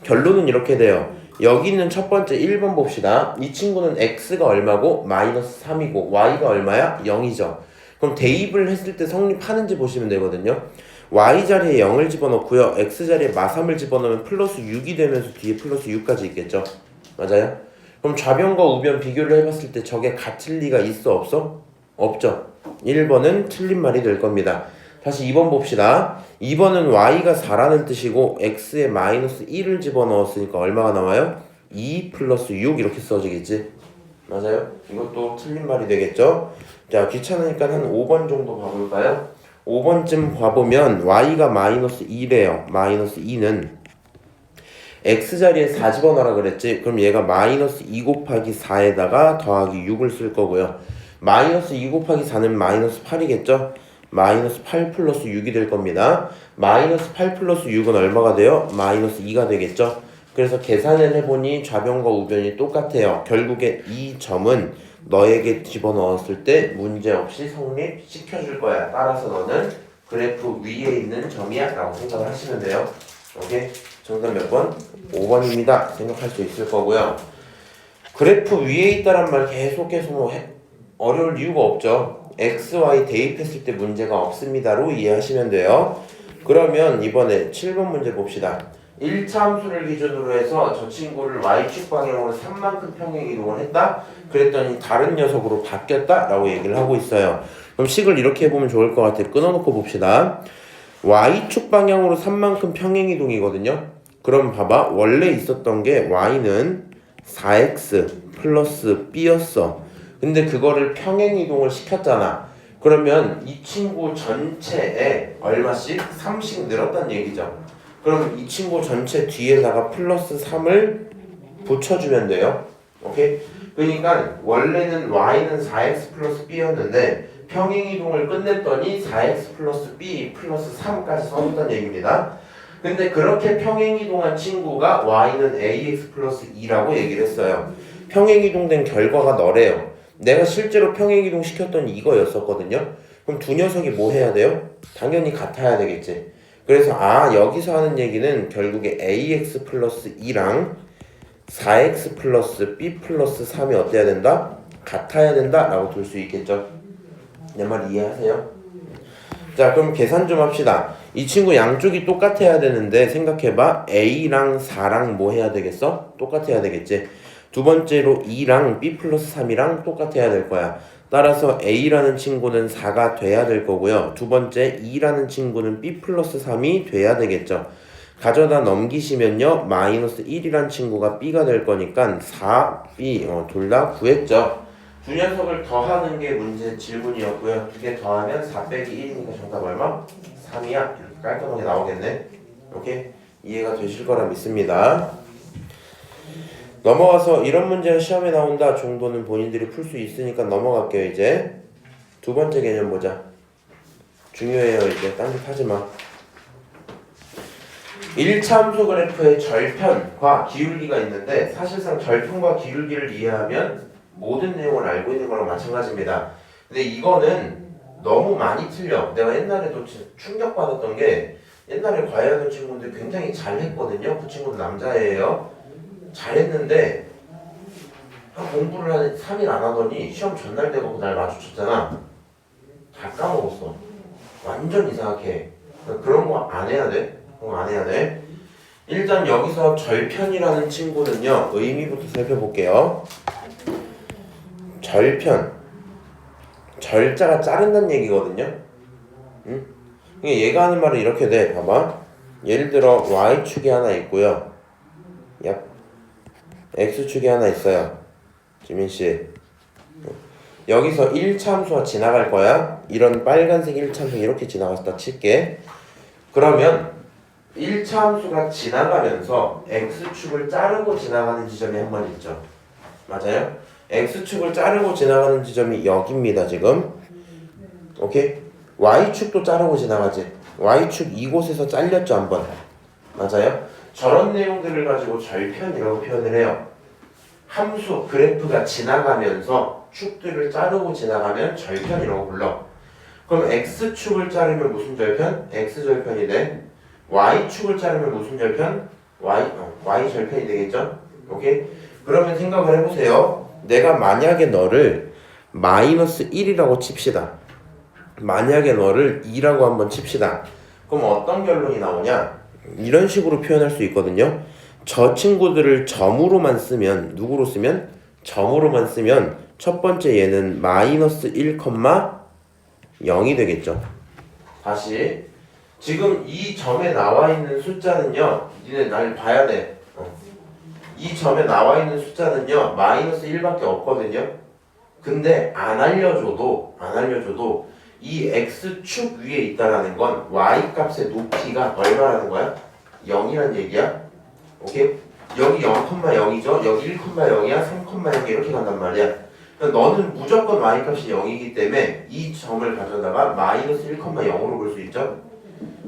결론은 이렇게 돼요. 여기 있는 첫 번째 1번 봅시다. 이 친구는 x가 얼마고 마이너스 3이고 y가 얼마야? 0이죠. 그럼 대입을 했을 때 성립하는지 보시면 되거든요. y자리에 0을 집어넣고요. x자리에 마3을 집어넣으면 플러스 6이 되면서 뒤에 플러스 6까지 있겠죠. 맞아요? 그럼 좌변과 우변 비교를 해봤을 때 저게 같을 리가 있어 없어? 없죠. 1번은 틀린 말이 될 겁니다. 다시 2번 봅시다. 2번은 y가 4라는 뜻이고 x에 마이너스 1을 집어넣었으니까 얼마가 나와요? 2 플러스 6 이렇게 써지겠지. 맞아요? 이것도 틀린 말이 되겠죠. 자, 귀찮으니까 한 5번 정도 봐볼까요? 5번쯤 봐보면 y가 마이너스 2래요. 마이너스 2는 x자리에 4 집어넣으라 그랬지. 그럼 얘가 마이너스 2 곱하기 4에다가 더하기 6을 쓸 거고요. 마이너스 2 곱하기 4는 마이너스 8이겠죠. 마이너스 8 플러스 6이 될 겁니다. 마이너스 8 플러스 6은 얼마가 돼요? 마이너스 2가 되겠죠. 그래서 계산을 해보니 좌변과 우변이 똑같아요. 결국에 이 점은 너에게 집어넣었을 때 문제없이 성립시켜줄 거야. 따라서 너는 그래프 위에 있는 점이야 라고 생각을 하시면 돼요. 오케이? 정답 몇 번? 5번입니다. 생각할 수 있을 거고요. 그래프 위에 있다란 말 계속해서 어려울 이유가 없죠. x, y 대입했을 때 문제가 없습니다로 이해하시면 돼요. 그러면 이번에 7번 문제 봅시다. 1차 함수를 기준으로 해서 저 친구를 y축 방향으로 3만큼 평행 이동을 했다? 그랬더니 다른 녀석으로 바뀌었다? 라고 얘기를 하고 있어요. 그럼 식을 이렇게 해보면 좋을 것 같아요. 끊어놓고 봅시다. y축 방향으로 3만큼 평행 이동이거든요. 그럼 봐봐. 원래 있었던 게 y는 4x 플러스 b였어. 근데 그거를 평행 이동을 시켰잖아. 그러면 이 친구 전체에 얼마씩? 3씩 늘었다는 얘기죠. 그럼 이 친구 전체 뒤에다가 플러스 3을 붙여주면 돼요. 오케이? 그러니까 원래는 y는 4x 플러스 b였는데 평행이동을 끝냈더니 4x 플러스 b 플러스 3까지 써줬다는 얘기입니다. 근데 그렇게 평행이동한 친구가 y는 ax 플러스 2라고 얘기를 했어요. 평행이동된 결과가 너래요. 내가 실제로 평행이동 시켰더니 이거였었거든요. 그럼 두 녀석이 뭐 해야 돼요? 당연히 같아야 되겠지. 그래서 여기서 하는 얘기는 결국에 ax 플러스 2랑 4x 플러스 b 플러스 3이 어때야 된다? 같아야 된다 라고 둘 수 있겠죠. 내 말 이해하세요? 자, 그럼 계산 좀 합시다. 이 친구 양쪽이 똑같아야 되는데 생각해봐. a랑 4랑 뭐 해야 되겠어? 똑같아야 되겠지. 두 번째로 2랑 b 플러스 3이랑 똑같아야 될 거야. 따라서 a라는 친구는 4가 돼야 될 거고요. 두 번째 2라는 친구는 b 플러스 3이 돼야 되겠죠. 가져다 넘기시면요. 마이너스 1이란 친구가 b가 될 거니까 4b 둘 다 구했죠. 두 녀석을 더하는 게 문제 질문이었고요. 두 개 더하면 4 빼기 1이니까 정답 얼마? 3이야. 이렇게 깔끔하게 나오겠네. 오케이? 이해가 되실 거라 믿습니다. 넘어가서 이런 문제가 시험에 나온다 정도는 본인들이 풀 수 있으니까 넘어갈게요. 이제 두 번째 개념 보자. 중요해요. 이제 딴짓 하지마. 1차함수 그래프의 절편과 기울기가 있는데 사실상 절편과 기울기를 이해하면 모든 내용을 알고 있는 거랑 마찬가지입니다. 근데 이거는 너무 많이 틀려. 내가 옛날에도 충격받았던 게 옛날에 과외하던 친구들 굉장히 잘했거든요. 그 친구는 남자예요. 잘했는데 한 공부를 한 3일 안 하더니 시험 전날 되고 그날 마주쳤잖아. 다 까먹었어. 완전 이상하게. 그런 거 안 해야 돼. 그런 거 안 해야 돼. 일단 여기서 절편이라는 친구는요. 의미부터 살펴볼게요. 절편. 절자가 자른다는 얘기거든요. 응? 얘가 하는 말은 이렇게 돼. 봐봐. 예를 들어 Y축이 하나 있고요. 야, X축이 하나 있어요. 지민씨. 여기서 1차 함수가 지나갈 거야. 이런 빨간색 1차 함수 이렇게 지나갔다 칠게. 그러면 1차 함수가 지나가면서 X축을 자르고 지나가는 지점이 한 번 있죠. 맞아요? X축을 자르고 지나가는 지점이 여기입니다. 지금. 오케이? Y축도 자르고 지나가지. Y축 이곳에서 잘렸죠. 한 번. 맞아요? 저런 내용들을 가지고 절편이라고 표현을 해요. 함수, 그래프가 지나가면서 축들을 자르고 지나가면 절편이라고 불러. 그럼 X축을 자르면 무슨 절편? X절편이 돼. Y축을 자르면 무슨 절편? Y절편이 되겠죠? 오케이? 그러면 생각을 해보세요. 내가 만약에 너를 마이너스 1이라고 칩시다. 만약에 너를 2라고 한번 칩시다. 그럼 어떤 결론이 나오냐? 이런 식으로 표현할 수 있거든요. 저 친구들을 점으로만 쓰면, 누구로 쓰면? 점으로만 쓰면 첫 번째 얘는 마이너스 1,0이 되겠죠. 다시 지금 이 점에 나와 있는 숫자는요. 니네 날 봐야 돼. 이 점에 나와 있는 숫자는요. 마이너스 1밖에 없거든요. 근데 안 알려줘도 이 X축 위에 있다라는 건 Y값의 높이가 얼마라는 거야? 0이란 얘기야. 오케이? 여기 0,0이죠? 여기 1,0이야? 3,0 이렇게 간단 말이야. 그러니까 너는 무조건 Y값이 0이기 때문에 이 점을 가져다가 마이너스 1,0으로 볼 수 있죠?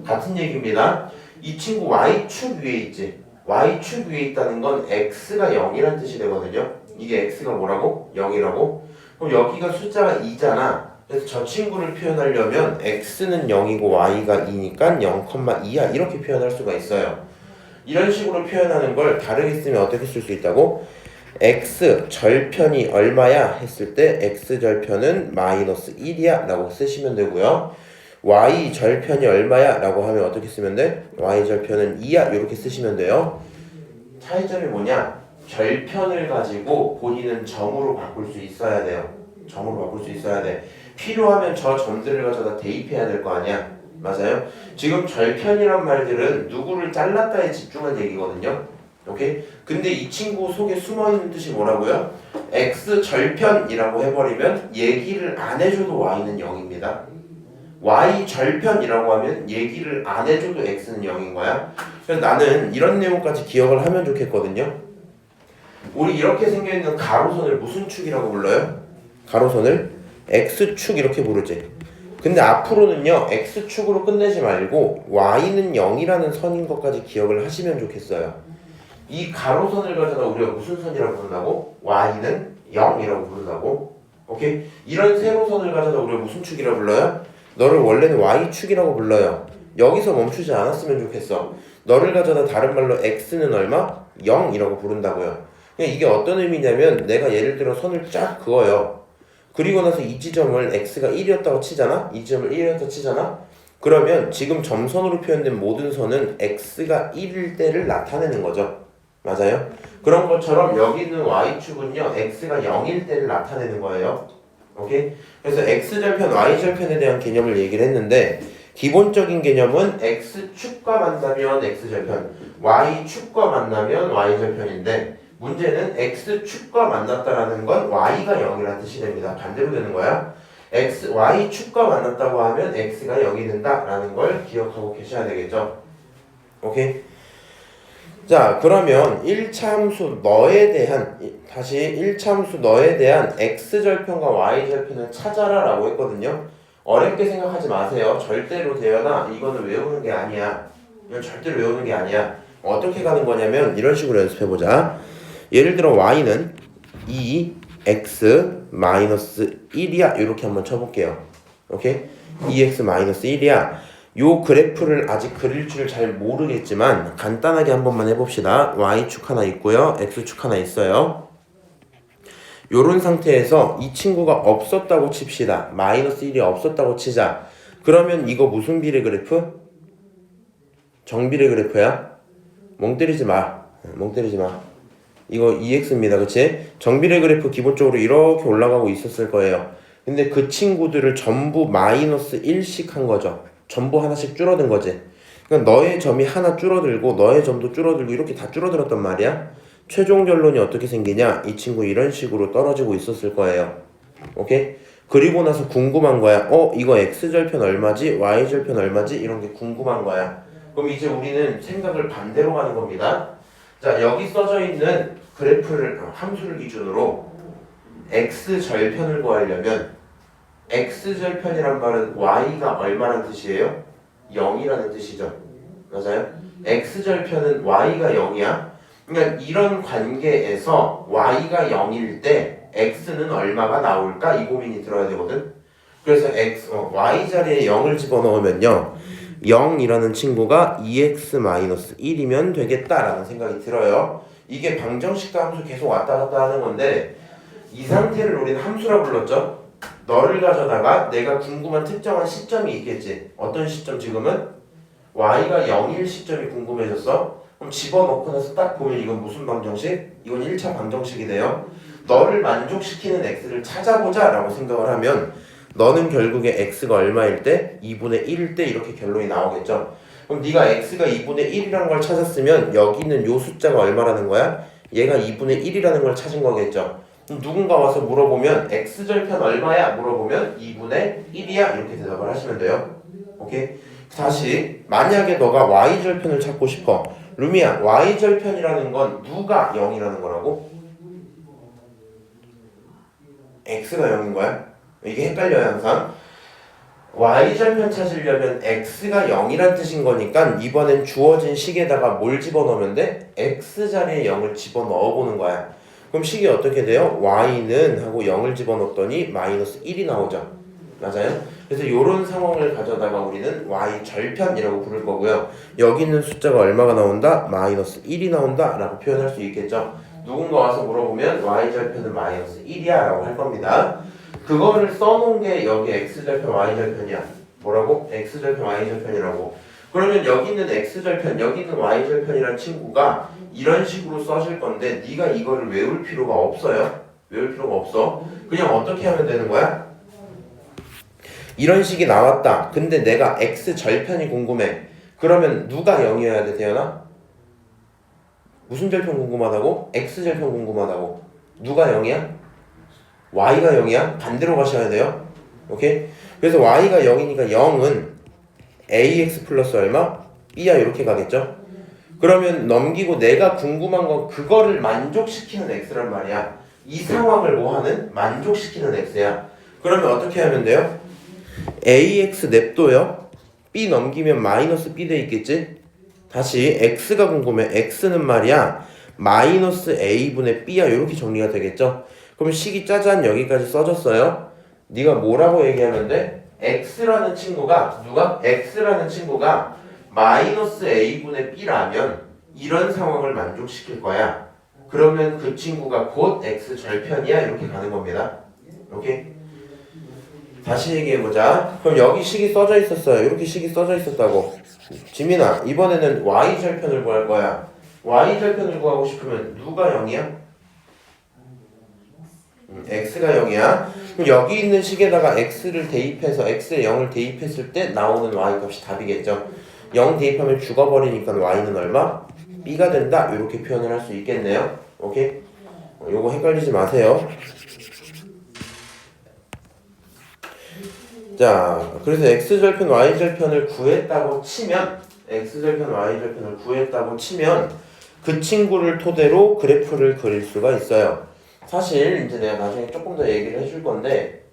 같은 얘기입니다. 이 친구 Y축 위에 있지? Y축 위에 있다는 건 X가 0이란 뜻이 되거든요. 이게 X가 뭐라고? 0이라고? 그럼 여기가 숫자가 2잖아. 그래서 저 친구를 표현하려면 X는 0이고 Y가 2니까 0,2야. 이렇게 표현할 수가 있어요. 이런 식으로 표현하는 걸 다르게 쓰면 어떻게 쓸 수 있다고? X 절편이 얼마야? 했을 때 X 절편은 마이너스 1이야 라고 쓰시면 되고요. Y 절편이 얼마야? 라고 하면 어떻게 쓰면 돼? Y 절편은 2야 이렇게 쓰시면 돼요. 차이점이 뭐냐? 절편을 가지고 본인은 점으로 바꿀 수 있어야 돼요. 점으로 바꿀 수 있어야 돼. 필요하면 저 점들을 가져다 대입해야 될 거 아니야? 맞아요? 지금 절편이란 말들은 누구를 잘랐다에 집중한 얘기거든요. 오케이? 근데 이 친구 속에 숨어있는 뜻이 뭐라고요? X 절편이라고 해버리면 얘기를 안 해줘도 Y는 0입니다. Y 절편이라고 하면 얘기를 안 해줘도 X는 0인 거야. 그래서 나는 이런 내용까지 기억을 하면 좋겠거든요. 우리 이렇게 생겨있는 가로선을 무슨 축이라고 불러요? 가로선을 X축 이렇게 부르지. 근데 앞으로는요 X축으로 끝내지 말고 Y는 0이라는 선인 것까지 기억을 하시면 좋겠어요. 이 가로선을 가져다 우리가 무슨 선이라고 부른다고? Y는 0이라고 부른다고. 오케이? 이런 세로선을 가져다 우리가 무슨 축이라고 불러요? 너를 원래는 Y축이라고 불러요. 여기서 멈추지 않았으면 좋겠어. 너를 가져다 다른 말로 X는 얼마? 0이라고 부른다고요. 이게 어떤 의미냐면 내가 예를 들어 선을 쫙 그어요. 그리고 나서 이 지점을 X가 1이었다고 치잖아? 이 지점을 1이었다고 치잖아? 그러면 지금 점선으로 표현된 모든 선은 X가 1일 때를 나타내는 거죠. 맞아요? 그런 것처럼 여기 있는 Y축은요 X가 0일 때를 나타내는 거예요. 오케이? 그래서 X절편, Y절편에 대한 개념을 얘기를 했는데 기본적인 개념은 X축과 만나면 X절편, Y축과 만나면 Y절편인데 문제는 X축과 만났다라는 건 Y가 0이라는 뜻이 됩니다. 반대로 되는 거야. Y축과 만났다고 하면 X가 0이 된다라는 걸 기억하고 계셔야 되겠죠. 오케이? 자, 그러면 1차 함수 너에 대한 다시 1차 함수 너에 대한 X절편과 Y절편을 찾아라 라고 했거든요. 어렵게 생각하지 마세요. 절대로 대연아 이거는 외우는 게 아니야. 이건 절대로 외우는 게 아니야. 어떻게 가는 거냐면 이런 식으로 연습해보자. 예를 들어 y는 2x-1이야 이렇게 한번 쳐볼게요. 오케이? 2x-1이야. 요 그래프를 아직 그릴 줄 잘 모르겠지만 간단하게 한 번만 해봅시다. y축 하나 있고요. x축 하나 있어요. 요런 상태에서 이 친구가 없었다고 칩시다. -1이 없었다고 치자. 그러면 이거 무슨 비례 그래프? 정비례 그래프야? 멍 때리지 마. 이거 2x입니다. 그치? 정비례 그래프 기본적으로 이렇게 올라가고 있었을 거예요. 근데 그 친구들을 전부 -1씩 한 거죠. 전부 하나씩 줄어든 거지. 그러니까 너의 점이 하나 줄어들고 너의 점도 줄어들고 이렇게 다 줄어들었단 말이야. 최종 결론이 어떻게 생기냐? 이 친구 이런 식으로 떨어지고 있었을 거예요. 오케이? 그리고 나서 궁금한 거야. 이거 x절편 얼마지? y절편 얼마지? 이런 게 궁금한 거야. 그럼 이제 우리는 생각을 반대로 가는 겁니다. 자, 여기 써져 있는 그래프를 함수를 기준으로 x절편을 구하려면 x절편이란 말은 y가 얼마란 뜻이에요? 0이라는 뜻이죠. 맞아요? x절편은 y가 0이야. 그러니까 이런 관계에서 y가 0일 때 x는 얼마가 나올까? 이 고민이 들어야 되거든. 그래서 y 자리에 0을 집어넣으면요 0이라는 친구가 2x-1이면 되겠다라는 생각이 들어요. 이게 방정식도 함수 계속 왔다 갔다 하는 건데 이 상태를 우리는 함수라 불렀죠. 너를 가져다가 내가 궁금한 특정한 시점이 있겠지. 어떤 시점 지금은? y가 0일 시점이 궁금해졌어. 그럼 집어넣고 나서 딱 보면 이건 무슨 방정식? 이건 1차 방정식이네요. 너를 만족시키는 x를 찾아보자 라고 생각을 하면 너는 결국에 x가 얼마일 때? 2분의 1일 때 이렇게 결론이 나오겠죠. 그럼 네가 x가 2분의 1이라는 걸 찾았으면 여기 있는 요 숫자가 얼마라는 거야? 얘가 2분의 1이라는 걸 찾은 거겠죠. 그럼 누군가 와서 물어보면 x절편 얼마야? 물어보면 2분의 1이야 이렇게 대답을 하시면 돼요. 오케이? 다시 만약에 너가 y절편을 찾고 싶어. 루미야, y절편이라는 건 누가 0이라는 거라고? x가 0인 거야? 이게 헷갈려요 항상. y절편 찾으려면 x가 0이란 뜻인 거니까 이번엔 주어진 식에다가 뭘 집어넣으면 돼? x자리에 0을 집어넣어 보는 거야. 그럼 식이 어떻게 돼요? y는 하고 0을 집어넣었더니 -1이 나오죠. 맞아요? 그래서 이런 상황을 가져다가 우리는 y절편이라고 부를 거고요. 여기 있는 숫자가 얼마가 나온다? -1이 나온다 라고 표현할 수 있겠죠. 누군가 와서 물어보면 y절편은 -1이야 라고 할 겁니다. 그거를 써놓은 게 여기 x절편 y절편이야. 뭐라고? x절편 y절편이라고. 그러면 여기 있는 x절편 여기 있는 y절편이란 친구가 이런 식으로 써질 건데 네가 이거를 외울 필요가 없어요. 외울 필요가 없어. 그냥 어떻게 하면 되는 거야? 이런 식이 나왔다. 근데 내가 x절편이 궁금해. 그러면 누가 0이어야 돼, 태연아? 무슨 절편 궁금하다고? x절편 궁금하다고. 누가 0이야? y가 0이야? 반대로 가셔야 돼요. 오케이? 그래서 y가 0이니까 0은 ax 플러스 얼마? b야 이렇게 가겠죠? 그러면 넘기고 내가 궁금한 건 그거를 만족시키는 x란 말이야. 이 상황을 뭐하는? 만족시키는 x야. 그러면 어떻게 하면 돼요? ax 냅둬요. b 넘기면 마이너스 b 돼 있겠지? 다시 x가 궁금해. x는 말이야 마이너스 a분의 b야 이렇게 정리가 되겠죠? 그럼 식이 짜잔 여기까지 써졌어요. 네가 뭐라고 얘기하면 돼? x라는 친구가 누가? x라는 친구가 마이너스 a분의 b라면 이런 상황을 만족시킬 거야. 그러면 그 친구가 곧 x절편이야 이렇게 가는 겁니다. 오케이? 다시 얘기해보자. 그럼 여기 식이 써져 있었어요. 이렇게 식이 써져 있었다고. 지민아 이번에는 y절편을 구할 거야. y절편을 구하고 싶으면 누가 0이야? x가 0이야. 그럼 여기 있는 식에다가 x를 대입해서 x에 0을 대입했을 때 나오는 y값이 답이겠죠. 0 대입하면 죽어버리니까 y는 얼마? b가 된다. 이렇게 표현을 할 수 있겠네요. 오케이? 요거 헷갈리지 마세요. 자, 그래서 x절편 y절편을 구했다고 치면 x절편 y절편을 구했다고 치면 그 친구를 토대로 그래프를 그릴 수가 있어요. 사실 이제 내가 나중에 조금 더 얘기를 해줄 건데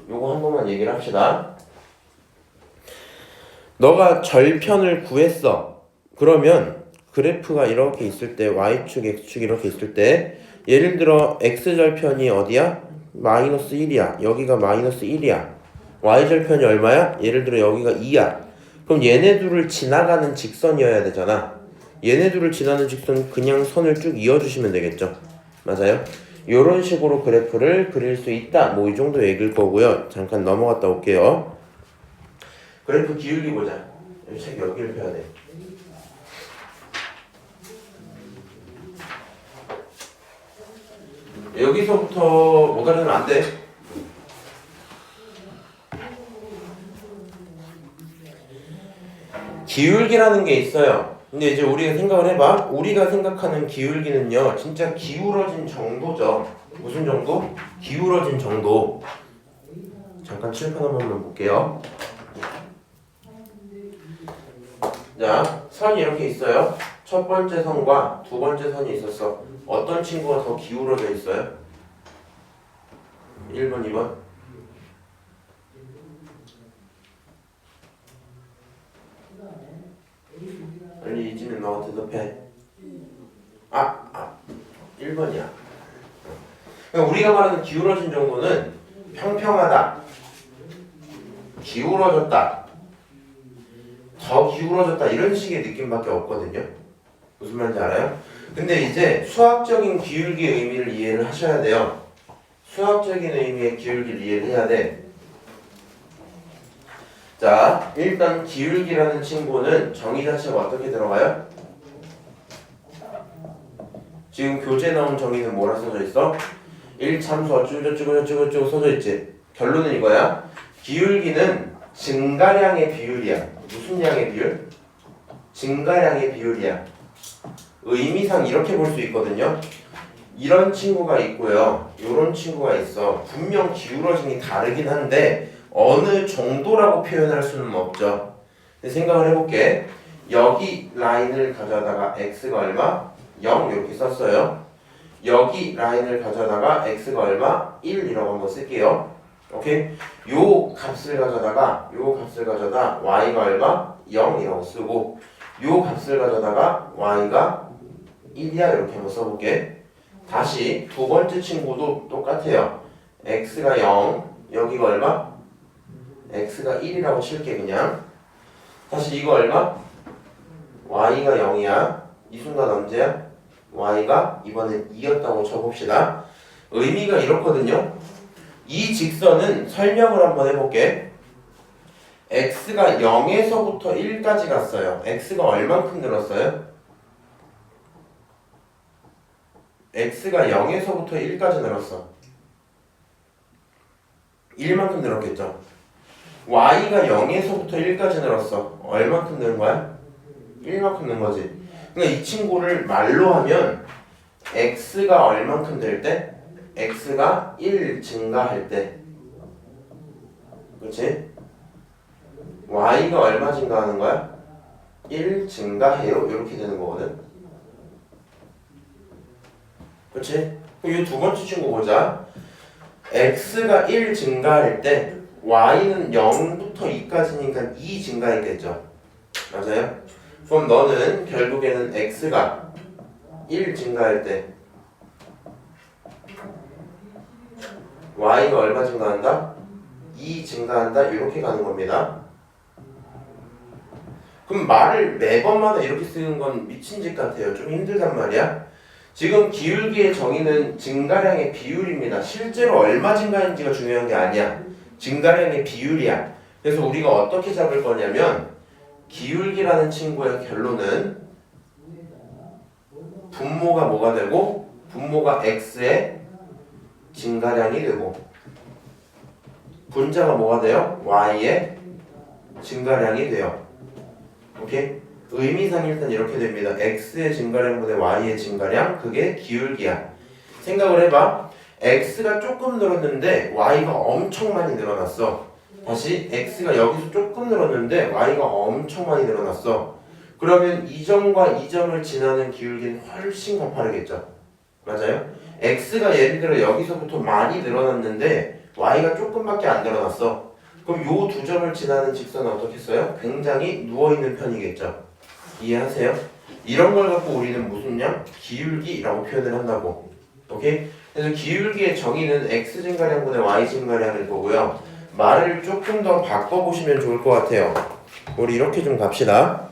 요거 한 번만 얘기를 합시다. 너가 절편을 구했어. 그러면 그래프가 이렇게 있을 때 y축, x축 이렇게 있을 때 예를 들어 x절편이 어디야? 마이너스 1이야. 여기가 마이너스 1이야. y절편이 얼마야? 예를 들어 여기가 2야. 그럼 얘네 둘을 지나가는 직선이어야 되잖아. 얘네 둘을 지나는 직선 그냥 선을 쭉 이어주시면 되겠죠. 맞아요? 이런 식으로 그래프를 그릴 수 있다. 뭐 이 정도 얘기일 거고요. 잠깐 넘어갔다 올게요. 그래프 기울기 보자. 이 책 여기를 펴야 돼. 여기서부터 못 알아두면 안 돼. 기울기라는 게 있어요. 근데 이제 우리가 생각을 해봐. 우리가 생각하는 기울기는요, 진짜 기울어진 정도죠. 무슨 정도? 기울어진 정도. 잠깐 칠판 한 번만 볼게요. 자, 선이 이렇게 있어요. 첫 번째 선과 두 번째 선이 있었어. 어떤 친구가 더 기울어져 있어요? 1번, 2번? 빨리 이지는 너가 대답해. 1번이야. 그러니까 우리가 말하는 기울어진 정도는 평평하다, 기울어졌다, 더 기울어졌다 이런 식의 느낌밖에 없거든요. 무슨 말인지 알아요? 근데 이제 수학적인 기울기의 의미를 이해를 하셔야 돼요. 수학적인 의미의 기울기를 이해를 해야 돼. 자, 일단 기울기라는 친구는 정의 자체가 어떻게 들어가요? 지금 교재 나온 정의는 뭐라 써져 있어? 1참수 어쩌고저쩌고 써져 있지. 결론은 이거야. 기울기는 증가량의 비율이야. 무슨 양의 비율? 증가량의 비율이야. 의미상 이렇게 볼 수 있거든요. 이런 친구가 있고요. 이런 친구가 있어. 분명 기울어짐이 다르긴 한데 어느 정도라고 표현할 수는 없죠. 생각을 해볼게. 여기 라인을 가져다가 x가 얼마? 0 이렇게 썼어요. 여기 라인을 가져다가 x가 얼마? 1이라고 한번 쓸게요. 오케이? 요 값을 가져다가 y가 얼마? 0이라고 쓰고 요 값을 가져다가 y가 1이야 이렇게 한번 써볼게. 다시 두 번째 친구도 똑같아요. x가 0, 여기가 얼마? x가 1이라고 칠게 그냥. 다시 이거 얼마? y가 0이야. 이 순간 언제야? y가 이번엔 2였다고 쳐봅시다. 의미가 이렇거든요. 이 직선은 설명을 한번 해볼게. x가 0에서부터 1까지 갔어요. x가 얼만큼 늘었어요? x가 0에서부터 1까지 늘었어. 1만큼 늘었겠죠. y가 0에서부터 1까지 늘었어. 얼만큼 늘은 거야? 1만큼 는 거지. 그러니까 이 친구를 말로 하면 x가 얼만큼 될 때? x가 1 증가할 때. 그렇지? y가 얼마 증가하는 거야? 1 증가해요. 이렇게 되는 거거든. 그렇지? 그럼 이 두 번째 친구 보자. x가 1 증가할 때 y는 0부터 2까지니까 2 증가했겠죠. 맞아요? 그럼 너는 결국에는 x가 1 증가할 때 y가 얼마 증가한다? 2 증가한다. 이렇게 가는 겁니다. 그럼 말을 매번마다 이렇게 쓰는 건 미친 짓 같아요. 좀 힘들단 말이야. 지금 기울기의 정의는 증가량의 비율입니다. 실제로 얼마 증가했는지가 중요한 게 아니야. 증가량의 비율이야. 그래서 우리가 어떻게 잡을 거냐면 기울기라는 친구의 결론은 분모가 뭐가 되고 분모가 x의 증가량이 되고 분자가 뭐가 돼요? y의 증가량이 돼요. 오케이? 의미상 일단 이렇게 됩니다. x의 증가량분의 y의 증가량, 그게 기울기야. 생각을 해봐. x가 조금 늘었는데 y가 엄청 많이 늘어났어. 다시 x가 여기서 조금 늘었는데 y가 엄청 많이 늘어났어. 그러면 이 점과 이 점을 지나는 기울기는 훨씬 가파르겠죠. 맞아요? x가 예를 들어 여기서부터 많이 늘어났는데 y가 조금밖에 안 늘어났어. 그럼 요 두 점을 지나는 직선은 어떻게 써요? 굉장히 누워있는 편이겠죠. 이해하세요? 이런 걸 갖고 우리는 무슨 양? 기울기라고 표현을 한다고. 오케이? 그래서 기울기의 정의는 x 증가량분의 y 증가량일 거고요. 말을 조금 더 바꿔보시면 좋을 것 같아요. 우리 이렇게 좀 갑시다.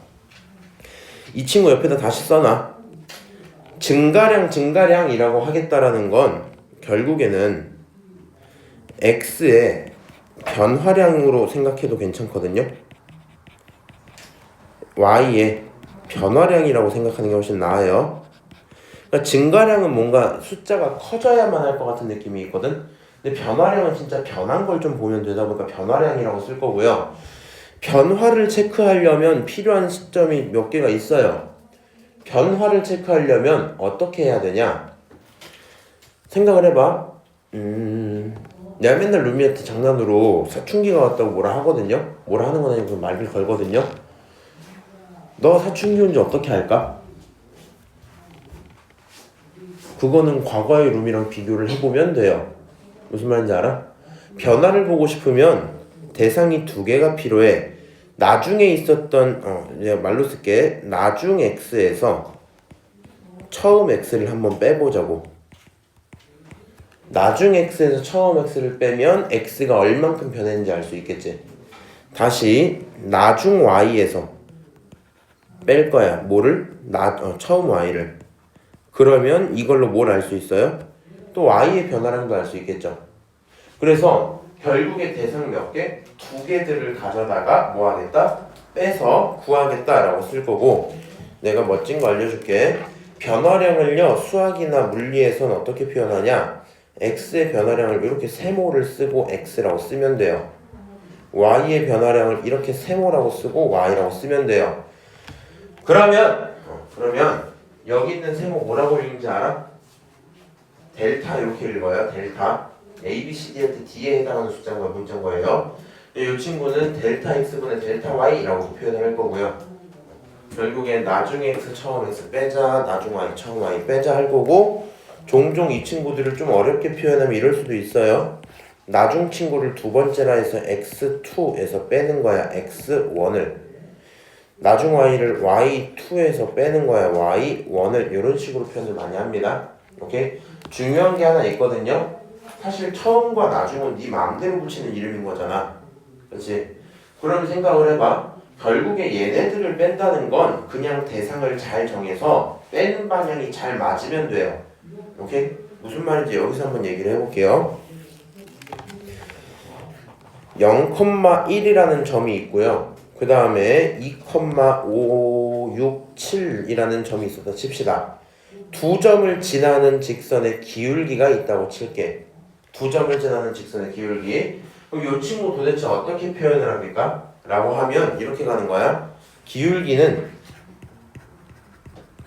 이 친구 옆에다 다시 써놔. 증가량이라고 하겠다라는 건 결국에는 x의 변화량으로 생각해도 괜찮거든요. y의 변화량이라고 생각하는 게 훨씬 나아요. 그러니까 증가량은 뭔가 숫자가 커져야만 할 것 같은 느낌이 있거든. 근데 변화량은 진짜 변한 걸 좀 보면 되다 보니까 변화량이라고 쓸 거고요. 변화를 체크하려면 필요한 시점이 몇 개가 있어요. 변화를 체크하려면 어떻게 해야 되냐? 생각을 해봐. 내가 맨날 루미한테 장난으로 사춘기가 왔다고 뭐라 하거든요. 뭐라 하는 건 아니고 말을 걸거든요. 너 사춘기 온지 어떻게 할까? 그거는 과거의 룸이랑 비교를 해보면 돼요. 무슨 말인지 알아? 변화를 보고 싶으면 대상이 두 개가 필요해. 나중에 있었던 내가 말로 쓸게. 나중 x에서 처음 x를 한번 빼보자고. 나중 x에서 처음 x를 빼면 x가 얼만큼 변했는지 알 수 있겠지. 다시 나중 y에서 뺄 거야. 뭐를? 처음 y를. 그러면 이걸로 뭘 알 수 있어요? 또 y의 변화량도 알 수 있겠죠. 그래서 결국에 대상 몇 개? 두 개들을 가져다가 뭐 하겠다? 빼서 구하겠다라고 쓸 거고, 내가 멋진 거 알려줄게. 변화량을요, 수학이나 물리에서는 어떻게 표현하냐? x의 변화량을 이렇게 세모를 쓰고 x라고 쓰면 돼요. y의 변화량을 이렇게 세모라고 쓰고 y라고 쓰면 돼요. 그러면 여기 있는 세모 뭐라고 읽는지 알아? 델타 이렇게 읽어요. 델타. A, B, C, D한테 D에 해당하는 숫자인 거예요. 문자인 거예요. 이 친구는 델타 X분의 델타 Y라고 표현을 할 거고요. 결국엔 나중 X 처음 X 빼자, 나중 Y 처음 Y 빼자 할 거고, 종종 이 친구들을 좀 어렵게 표현하면 이럴 수도 있어요. 나중 친구를 두 번째라 해서 X2에서 빼는 거야. X1을. 나중 Y를 Y2에서 빼는 거야. Y1을. 이런 식으로 표현을 많이 합니다. 오케이? 중요한 게 하나 있거든요. 사실 처음과 나중은 네 마음대로 붙이는 이름인 거잖아. 그렇지? 그럼 생각을 해봐. 결국에 얘네들을 뺀다는 건 그냥 대상을 잘 정해서 빼는 방향이 잘 맞으면 돼요. 오케이? 무슨 말인지 여기서 한번 얘기를 해볼게요. 0,1이라는 점이 있고요. 그 다음에 2,567이라는 점이 있었다 칩시다. 두 점을 지나는 직선의 기울기가 있다고 칠게. 두 점을 지나는 직선의 기울기. 그럼 이 친구 도대체 어떻게 표현을 합니까? 라고 하면 이렇게 가는 거야. 기울기는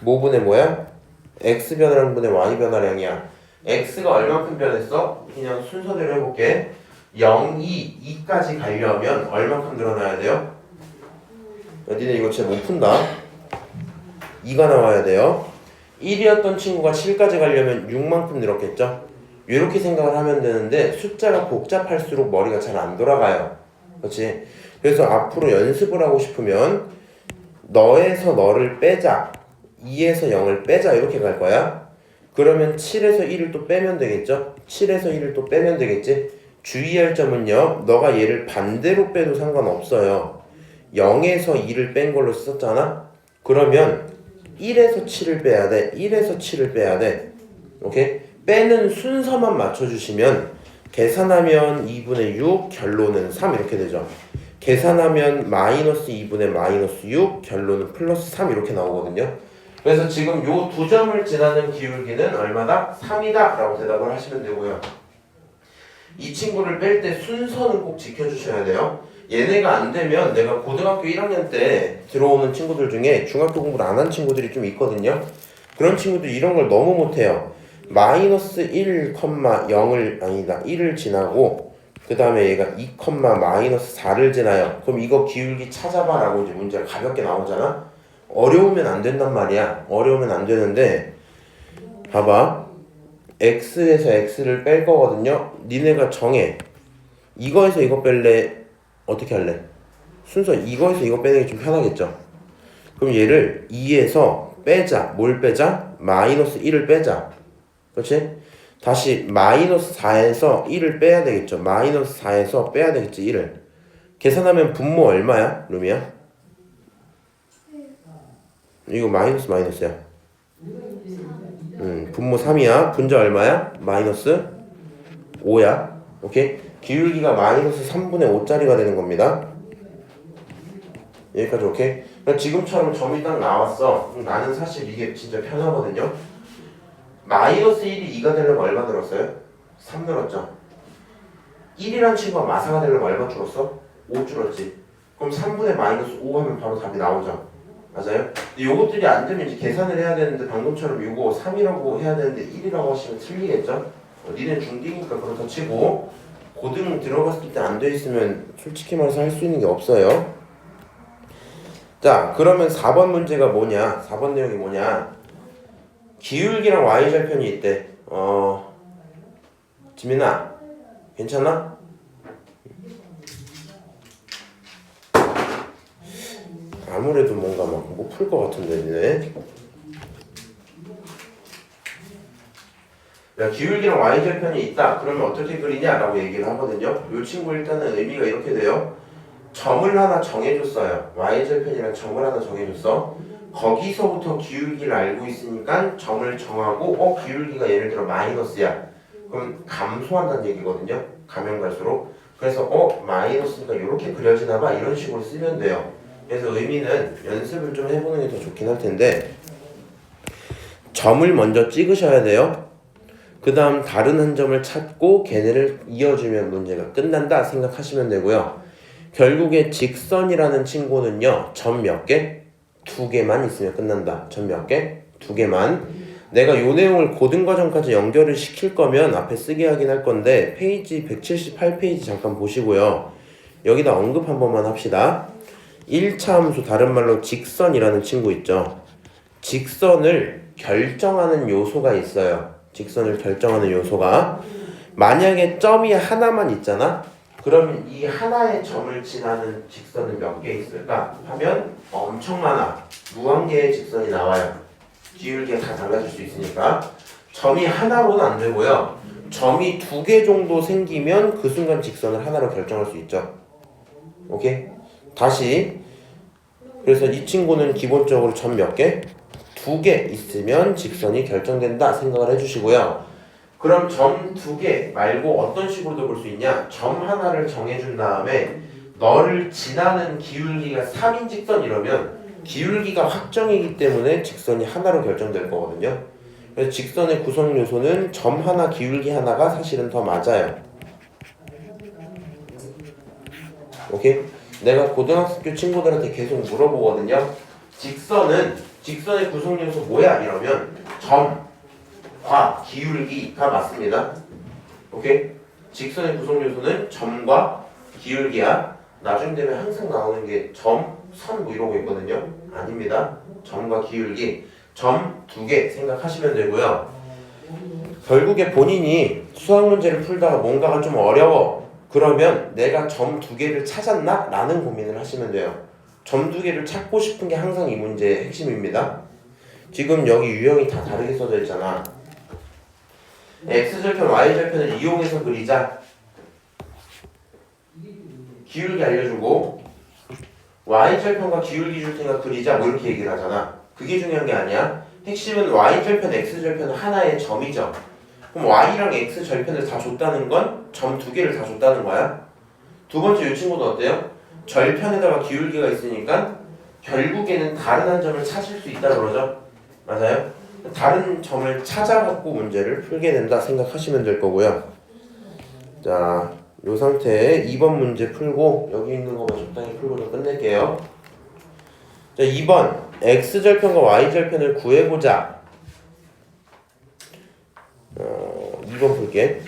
뭐분의 뭐야? x 변화량분의 y 변화량이야. x가 얼만큼 변했어? 그냥 순서대로 해볼게. 0, 2, 2까지 가려면 얼만큼 늘어나야 돼요? 니네 이거 진짜 못 푼다. 2가 나와야 돼요. 1이었던 친구가 7까지 가려면 6만큼 늘었겠죠? 이렇게 생각을 하면 되는데 숫자가 복잡할수록 머리가 잘 안 돌아가요. 그렇지? 그래서 앞으로 연습을 하고 싶으면 너에서 너를 빼자, 2에서 0을 빼자 이렇게 갈 거야. 그러면 7에서 1을 또 빼면 되겠죠? 7에서 1을 또 빼면 되겠지? 주의할 점은요, 너가 얘를 반대로 빼도 상관없어요. 0에서 2를 뺀 걸로 썼잖아? 그러면 1에서 7을 빼야 돼. 1에서 7을 빼야 돼. 오케이? 빼는 순서만 맞춰주시면 계산하면 2분의 6, 결론은 3 이렇게 되죠. 계산하면 마이너스 2분의 마이너스 6, 결론은 플러스 3 이렇게 나오거든요. 그래서 지금 요 두 점을 지나는 기울기는 얼마다? 3이다 라고 대답을 하시면 되고요. 이 친구를 뺄 때 순서는 꼭 지켜주셔야 돼요. 얘네가 안 되면 내가 고등학교 1학년 때 들어오는 친구들 중에 중학교 공부를 안 한 친구들이 좀 있거든요. 그런 친구들이 이런 걸 너무 못해요. 마이너스 1, 0을 아니다 1을 지나고 그 다음에 얘가 2, 마이너스 4를 지나요. 그럼 이거 기울기 찾아봐 라고 이제 문제가 가볍게 나오잖아. 어려우면 안 된단 말이야. 어려우면 안 되는데 봐봐. x에서 x를 뺄 거거든요. 니네가 정해. 이거에서 이거 뺄래? 어떻게 할래? 순서 이거에서 이거 빼는 게 좀 편하겠죠. 그럼 얘를 2에서 빼자. 뭘 빼자? 마이너스 1을 빼자. 그렇지? 다시 마이너스 4에서 1을 빼야 되겠죠. 마이너스 4에서 빼야 되겠지. 1을. 계산하면 분모 얼마야? 루미야? 이거 마이너스야. 분모 3이야. 분자 얼마야? 마이너스 5야. 오케이? 기울기가 마이너스 3분의 5짜리가 되는 겁니다. 여기까지 오케이? 그러니까 지금처럼 점이 딱 나왔어. 나는 사실 이게 진짜 편하거든요. 마이너스 1이 2가 되려면 얼마 늘었어요? 3 늘었죠. 1이란 친구가 마사가 되려면 얼마 줄었어? 5 줄었지. 그럼 3분의 마이너스 5 하면 바로 답이 나오죠. 맞아요? 근데 요것들이 안 되면 이제 계산을 해야 되는데 방금처럼 요거 3이라고 해야 되는데 1이라고 하시면 틀리겠죠? 니네 중딩이니까 그렇다 치고 고등 들어갔을 때 안 돼 있으면 솔직히 말해서 할 수 있는 게 없어요. 자, 그러면 4번 문제가 뭐냐? 4번 내용이 뭐냐? 기울기랑 y절편이 있대. 지민아, 괜찮아? 아무래도 뭔가 막 못 풀 것 같은데, 니네. 야, 기울기랑 y절편이 있다. 그러면 어떻게 그리냐라고 얘기를 하거든요. 이 친구 일단은 의미가 이렇게 돼요. 점을 하나 정해줬어요. y절편이랑 점을 하나 정해줬어. 거기서부터 기울기를 알고 있으니까 점을 정하고 기울기가 예를 들어 마이너스야. 그럼 감소한다는 얘기거든요. 가면 갈수록. 그래서 마이너스니까 이렇게 그려지나봐 이런 식으로 쓰면 돼요. 그래서 의미는 연습을 좀 해보는 게 더 좋긴 할 텐데 점을 먼저 찍으셔야 돼요. 그 다음 다른 한 점을 찾고 걔네를 이어주면 문제가 끝난다 생각하시면 되고요. 결국에 직선이라는 친구는요. 점 몇 개? 2개만 있으면 끝난다. 점 몇 개? 2개만. 내가 요 내용을 고등과정까지 연결을 시킬 거면 앞에 쓰게 하긴 할 건데 페이지 178페이지 잠깐 보시고요. 여기다 언급 한 번만 합시다. 1차 함수 다른 말로 직선이라는 친구 있죠. 직선을 결정하는 요소가 있어요. 직선을 결정하는 요소가 만약에 점이 하나만 있잖아. 그러면 이 하나의 점을 지나는 직선은 몇 개 있을까? 하면 엄청 많아. 무한 개의 직선이 나와요. 기울기가 다 달라질 수 있으니까. 점이 하나로는 안 되고요. 점이 2개 정도 생기면 그 순간 직선을 하나로 결정할 수 있죠. 오케이? 다시. 그래서 이 친구는 기본적으로 점 몇 개? 2개 있으면 직선이 결정된다 생각을 해주시고요. 그럼 점 2개 말고 어떤 식으로도 볼 수 있냐? 점 하나를 정해준 다음에 너를 지나는 기울기가 3인 직선 이러면 기울기가 확정이기 때문에 직선이 하나로 결정될 거거든요. 그래서 직선의 구성 요소는 점 하나, 기울기 하나가 사실은 더 맞아요. 오케이? 내가 고등학교 친구들한테 계속 물어보거든요. 직선의 구성 요소 뭐야? 이러면 점과 기울기가 맞습니다. 오케이? 직선의 구성 요소는 점과 기울기야. 나중 되면 항상 나오는 게 점, 선 뭐 이런 거 있거든요. 아닙니다. 점과 기울기. 점 2개 생각하시면 되고요. 결국에 본인이 수학 문제를 풀다가 뭔가가 좀 어려워. 그러면 내가 점 2개를 찾았나? 라는 고민을 하시면 돼요. 점 2개를 찾고 싶은 게 항상 이 문제의 핵심입니다. 지금 여기 유형이 다 다르게 써져 있잖아. x절편, y절편을 이용해서 그리자. 기울기 알려주고 y절편과 기울기 줄 테니까 그리자 뭐 이렇게 얘기를 하잖아. 그게 중요한 게 아니야. 핵심은 y절편, x절편은 하나의 점이죠. 그럼 y랑 x절편을 다 줬다는 건 점 2개를 다 줬다는 거야. 두 번째 이 친구도 어때요? 절편에다가 기울기가 있으니까 결국에는 다른 한 점을 찾을 수 있다고 그러죠. 맞아요? 다른 점을 찾아갖고 문제를 풀게 된다 생각하시면 될 거고요. 자, 이 상태에 2번 문제 풀고 여기 있는 것만 적당히 풀고 좀 끝낼게요. 자, 2번 x절편과 y절편을 구해보자. 2번 풀게.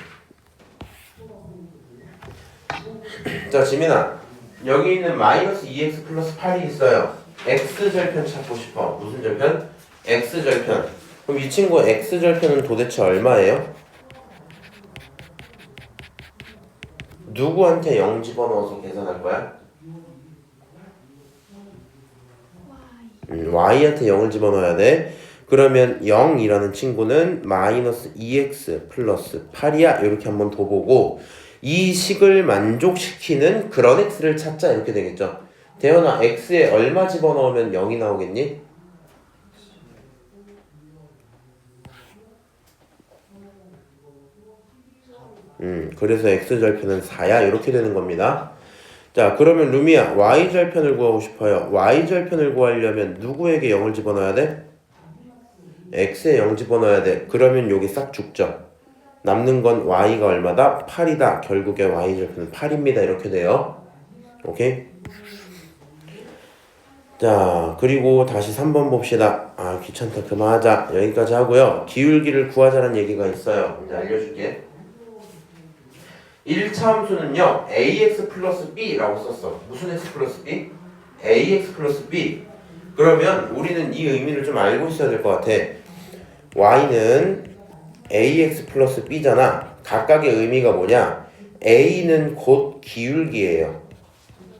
자, 지민아, 여기 있는 마이너스 2x 플러스 8이 있어요. x절편 찾고 싶어. 무슨 절편? x절편. 그럼 이 친구 x절편은 도대체 얼마예요? 누구한테 0 집어넣어서 계산할 거야? y한테 0을 집어넣어야 돼. 그러면 0이라는 친구는 마이너스 2x 플러스 8이야. 이렇게 한번 더 보고 이 식을 만족시키는 그런 x를 찾자. 이렇게 되겠죠. 대현아, x에 얼마 집어넣으면 0이 나오겠니? 그래서 x절편은 4야. 이렇게 되는 겁니다. 자, 그러면 루미야, y절편을 구하고 싶어요. y절편을 구하려면 누구에게 0을 집어넣어야 돼? x에 0 집어넣어야 돼. 그러면 여기 싹 죽죠. 남는 건 y가 얼마다? 8이다. 결국에 y절편은 8입니다. 이렇게 돼요. 오케이? 자, 그리고 다시 3번 봅시다. 아, 귀찮다. 그만하자. 여기까지 하고요. 기울기를 구하자는 얘기가 있어요. 이제 알려줄게. 1차 함수는요, ax 플러스 b라고 썼어. 무슨 x 플러스 b? ax 플러스 b. 그러면 우리는 이 의미를 좀 알고 있어야 될 것 같아. y는 ax 플러스 b잖아. 각각의 의미가 뭐냐? a는 곧 기울기예요.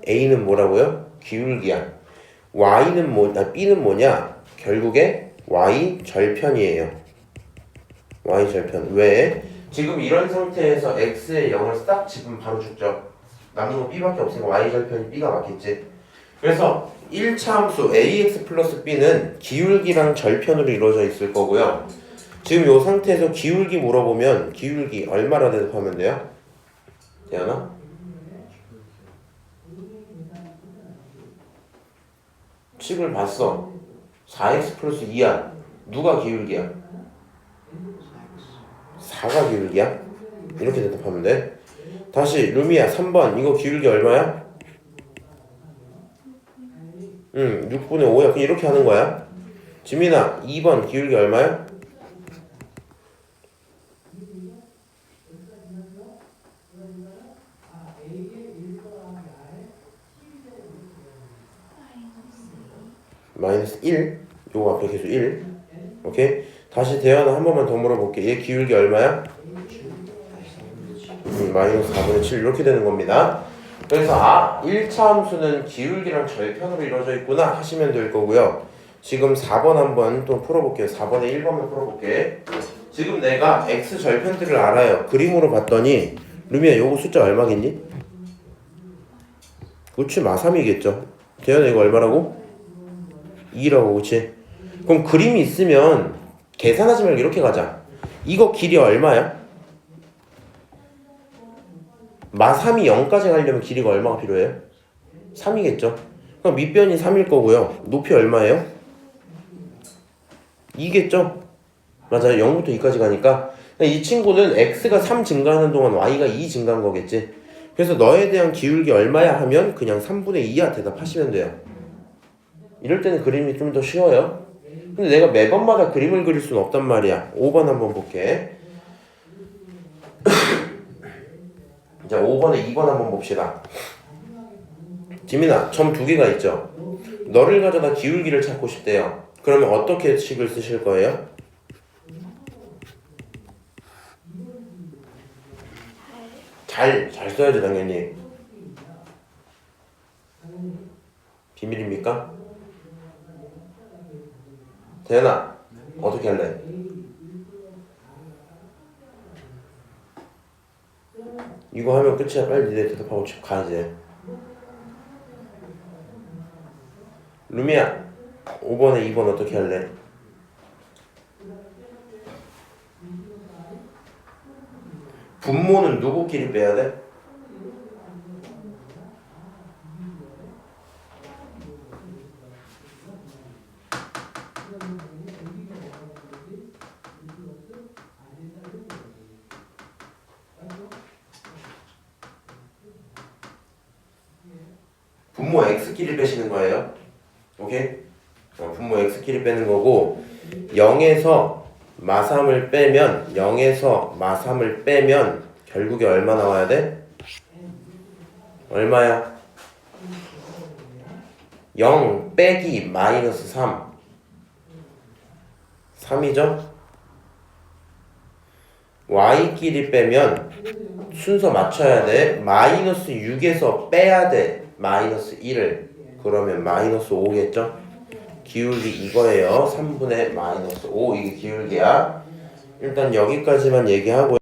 a는 뭐라고요? 기울기야. y는 b는 뭐냐? 결국에 y 절편이에요. y 절편. 왜? 지금 이런 상태에서 x에 0을 싹 집으면 바로 죽죠. 남는 건 b밖에 없으니까 y 절편이 b가 맞겠지. 그래서 1차 함수 ax 플러스 b는 기울기랑 절편으로 이루어져 있을 거고요. 지금 이 상태에서 기울기 물어보면 기울기 얼마라 대답하면 돼요? 대현아? 식을 봤어. 4x 플러스 2야. 누가 기울기야? 4가 기울기야? 이렇게 대답하면 돼. 다시 루미야 3번 이거 기울기 얼마야? 6분의 5야. 그냥 이렇게 하는 거야. 지민아 2번 기울기 얼마야? 마이너스 1. 요거 앞에 계속 1. 오케이. 다시 대현아 한 번만 더 물어볼게. 얘 기울기 얼마야? 마이너스 4분의 7 이렇게 되는 겁니다. 그래서 1차 함수는 기울기랑 절편으로 이루어져 있구나 하시면 될 거고요. 지금 4번 한번 또 풀어볼게요. 4번에 1번만 풀어볼게. 지금 내가 x 절편들을 알아요. 그림으로 봤더니 루미야 요거 숫자 얼마겠니? 그렇지 마3이겠죠. 대현아 이거 얼마라고? 2라고 그치? 그럼 그림이 있으면 계산하지 말고 이렇게 가자. 이거 길이 얼마야? 마3이 0까지 가려면 길이가 얼마가 필요해요? 3이겠죠. 그럼 밑변이 3일 거고요. 높이 얼마예요? 2겠죠? 맞아요. 0부터 2까지 가니까 이 친구는 x가 3 증가하는 동안 y가 2 증가한 거겠지. 그래서 너에 대한 기울기 얼마야 하면 그냥 3분의 2야 대답하시면 돼요. 이럴 때는 그림이 좀 더 쉬워요. 근데 내가 매번마다 그림을 그릴 수는 없단 말이야. 5번 한번 볼게. 자, 5번에 2번 한번 봅시다. 지민아, 점 2개가 있죠? 너를 가져다 기울기를 찾고 싶대요. 그러면 어떻게 식을 쓰실 거예요? 잘 써야죠, 당연히. 비밀입니까? 대현아, 어떻게 할래? 이거 하면 끝이야. 빨리 니네 대답하고 집 가야지. 루미야 5번에 2번 어떻게 할래? 분모는 누구끼리 빼야 돼? 분모 x끼리 빼시는 거예요. 오케이? 분모 x끼리 빼는 거고 0에서 마3을 빼면 0에서 마3을 빼면 결국에 얼마 나와야 돼? 얼마야? 0 빼기 마이너스 3 3이죠? y끼리 빼면 순서 맞춰야 돼. 마이너스 6에서 빼야 돼. 마이너스 1을. 그러면 마이너스 5겠죠? 기울기 이거예요. 3분의 마이너스 5. 이게 기울기야. 일단 여기까지만 얘기하고